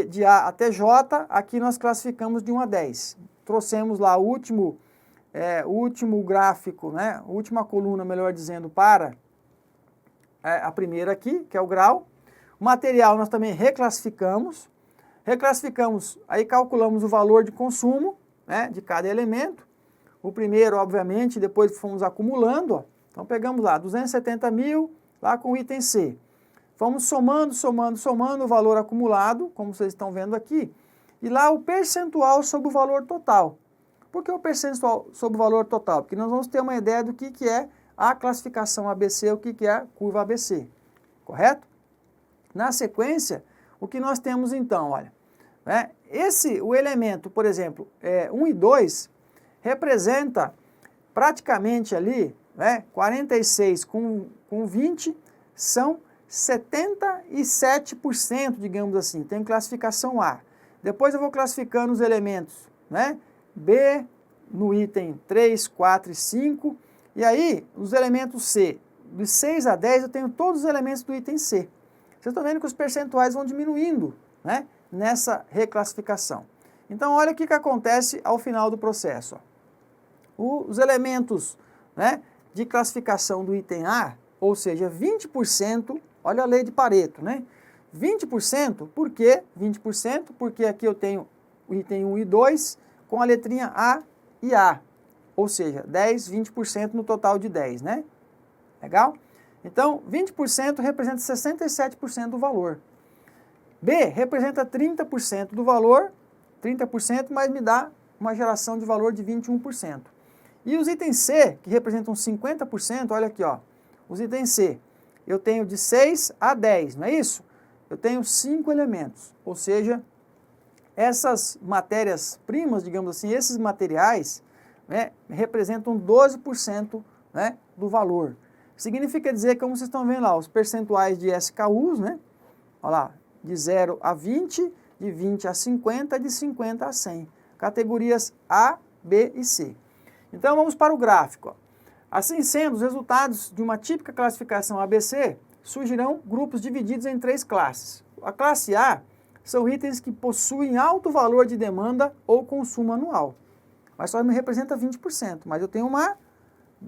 De A até J, aqui nós classificamos de 1 a 10. Trouxemos lá o último gráfico, né? A última coluna, melhor dizendo, para a primeira aqui, que é o grau. O material nós também reclassificamos, aí calculamos o valor de consumo, né, de cada elemento. O primeiro, obviamente, depois fomos acumulando, ó. Então pegamos lá 270.000, lá com o item C. Fomos somando o valor acumulado, como vocês estão vendo aqui, e lá o percentual sobre o valor total. Por que o percentual sobre o valor total? Porque nós vamos ter uma ideia do que é a classificação ABC, o que é a curva ABC, correto? Na sequência, o que nós temos então, olha, né, o elemento, por exemplo, 1 e 2, representa praticamente ali, né, 46 com 20, são 77%, digamos assim, tem classificação A. Depois eu vou classificando os elementos, né? B no item 3, 4 e 5. E aí, os elementos C, de 6 a 10, eu tenho todos os elementos do item C. Vocês estão vendo que os percentuais vão diminuindo, né, nessa reclassificação. Então, olha o que acontece ao final do processo. Ó. Os elementos, né, de classificação do item A, ou seja, 20%, olha a lei de Pareto, né? 20%, por quê? 20%, porque aqui eu tenho o item 1 e 2 com a letrinha A e A. Ou seja, 10, 20% no total de 10, né? Legal? Então, 20% representa 67% do valor. B representa 30% do valor, 30%, mas me dá uma geração de valor de 21%. E os itens C, que representam 50%, olha aqui, ó. Os itens C, eu tenho de 6 a 10, não é isso? Eu tenho 5 elementos, ou seja, essas matérias-primas, digamos assim, esses materiais, né, representam 12%, né, do valor. Significa dizer, como vocês estão vendo lá, os percentuais de SKUs, né? Olha lá, de 0 a 20, de 20 a 50, de 50 a 100. Categorias A, B e C. Então vamos para o gráfico. Ó. Assim sendo, os resultados de uma típica classificação ABC surgirão grupos divididos em 3 classes. A classe A são itens que possuem alto valor de demanda ou consumo anual. Mas só me representa 20%, mas eu tenho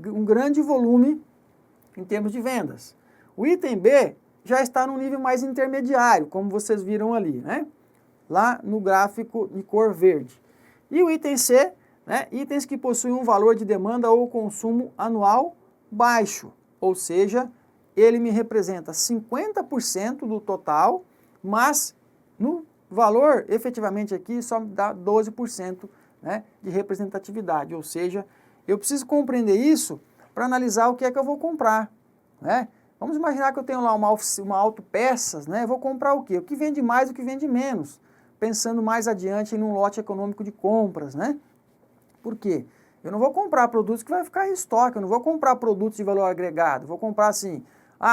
um grande volume em termos de vendas. O item B já está no nível mais intermediário, como vocês viram ali, né? Lá no gráfico de cor verde. E o item C, né? Itens que possuem um valor de demanda ou consumo anual baixo, ou seja, ele me representa 50% do total, mas no valor, efetivamente aqui, só me dá 12%, né, de representatividade, ou seja, eu preciso compreender isso para analisar o que é que eu vou comprar, né? Vamos imaginar que eu tenho lá uma autopeças, né? Eu vou comprar o quê? O que vende mais, o que vende menos, pensando mais adiante em um lote econômico de compras, né? Por quê? Eu não vou comprar produtos que vai ficar em estoque, eu não vou comprar produtos de valor agregado, vou comprar assim,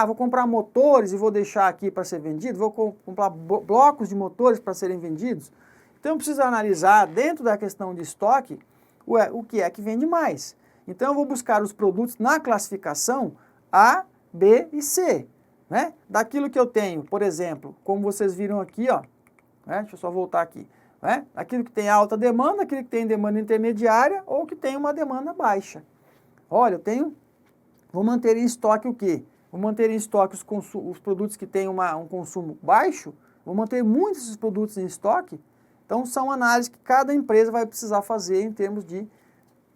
vou comprar motores e vou deixar aqui para ser vendido, vou comprar blocos de motores para serem vendidos. Então eu preciso analisar dentro da questão de estoque o que é que vende mais. Então eu vou buscar os produtos na classificação A, B e C, né? Daquilo que eu tenho, por exemplo, como vocês viram aqui, ó, né? Deixa eu só voltar aqui, né? Aquilo que tem alta demanda, aquilo que tem demanda intermediária ou que tem uma demanda baixa. Olha, vou manter em estoque o quê? Vou manter em estoque os produtos que têm um consumo baixo, vou manter muitos desses produtos em estoque. Então, são análises que cada empresa vai precisar fazer em termos de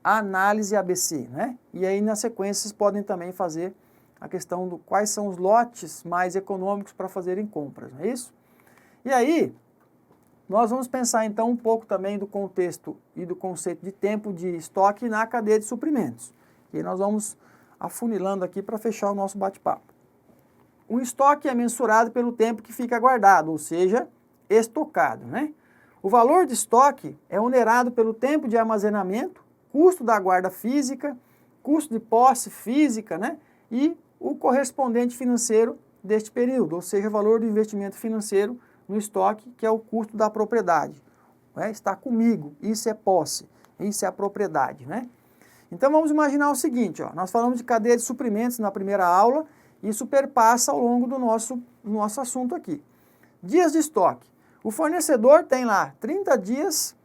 análise ABC, né? E aí, na sequência, vocês podem também fazer a questão do quais são os lotes mais econômicos para fazerem compras, não é isso? E aí, nós vamos pensar, então, um pouco também do contexto e do conceito de tempo de estoque na cadeia de suprimentos. E aí nós vamos afunilando aqui para fechar o nosso bate-papo. O estoque é mensurado pelo tempo que fica guardado, ou seja, estocado, né? O valor de estoque é onerado pelo tempo de armazenamento, custo da guarda física, custo de posse física, né? E o correspondente financeiro deste período, ou seja, o valor do investimento financeiro no estoque, que é o custo da propriedade. Né? Está comigo, isso é posse, isso é a propriedade, né? Então vamos imaginar o seguinte, ó, nós falamos de cadeia de suprimentos na primeira aula, e isso perpassa ao longo do nosso assunto aqui. Dias de estoque. O fornecedor tem lá 30 dias,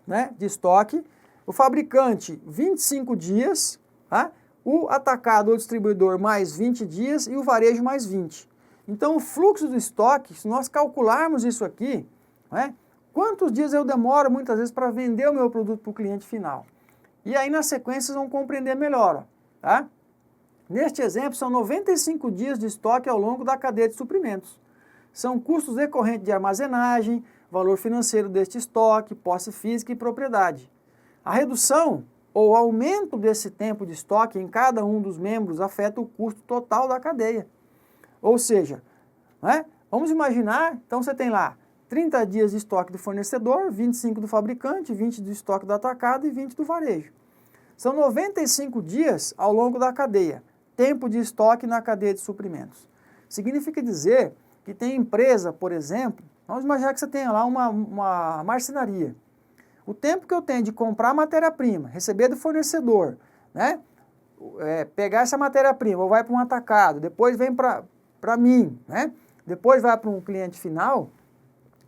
né, de estoque, o fabricante 25 dias, tá? O atacado ou distribuidor mais 20 dias e o varejo mais 20. Então o fluxo do estoque, se nós calcularmos isso aqui, né, quantos dias eu demoro muitas vezes para vender o meu produto para o cliente final? E aí na sequência vocês vão compreender melhor, ó, tá? Neste exemplo são 95 dias de estoque ao longo da cadeia de suprimentos. São custos decorrentes de armazenagem, valor financeiro deste estoque, posse física e propriedade. A redução ou aumento desse tempo de estoque em cada um dos membros afeta o custo total da cadeia. Ou seja, né, vamos imaginar, então você tem lá 30 dias de estoque do fornecedor, 25 do fabricante, 20 do estoque do atacado e 20 do varejo. São 95 dias ao longo da cadeia, tempo de estoque na cadeia de suprimentos. Significa dizer que tem empresa, por exemplo, vamos imaginar que você tenha lá uma marcenaria. O tempo que eu tenho de comprar matéria-prima, receber do fornecedor, né? Pegar essa matéria-prima, ou vai para um atacado, depois vem para mim, né? Depois vai para um cliente final,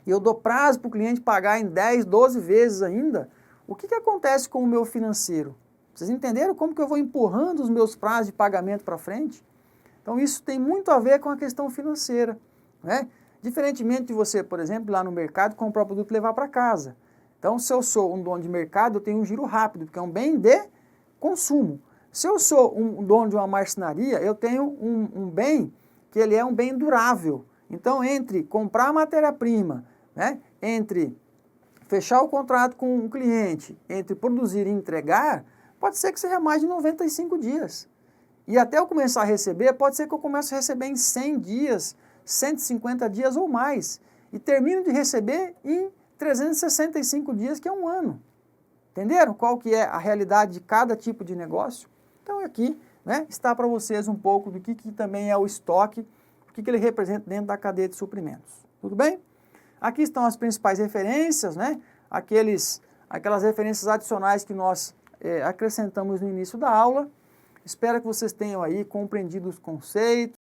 e eu dou prazo para o cliente pagar em 10, 12 vezes ainda, o que acontece com o meu financeiro? Vocês entenderam como que eu vou empurrando os meus prazos de pagamento para frente? Então isso tem muito a ver com a questão financeira, né? Diferentemente de você, por exemplo, lá no mercado, comprar o produto e levar para casa. Então, se eu sou um dono de mercado, eu tenho um giro rápido, porque é um bem de consumo. Se eu sou um dono de uma marcenaria, eu tenho um bem que ele é um bem durável. Então, entre comprar matéria-prima, né, entre fechar o contrato com um cliente, entre produzir e entregar, pode ser que seja mais de 95 dias. E até eu começar a receber, pode ser que eu comece a receber em 100 dias, 150 dias ou mais. E termino de receber em 365 dias, que é um ano. Entenderam qual que é a realidade de cada tipo de negócio? Então aqui, né, está para vocês um pouco do que também é o estoque, o que ele representa dentro da cadeia de suprimentos. Tudo bem? Aqui estão as principais referências, né? Aquelas referências adicionais que nós acrescentamos no início da aula. Espero que vocês tenham aí compreendido os conceitos,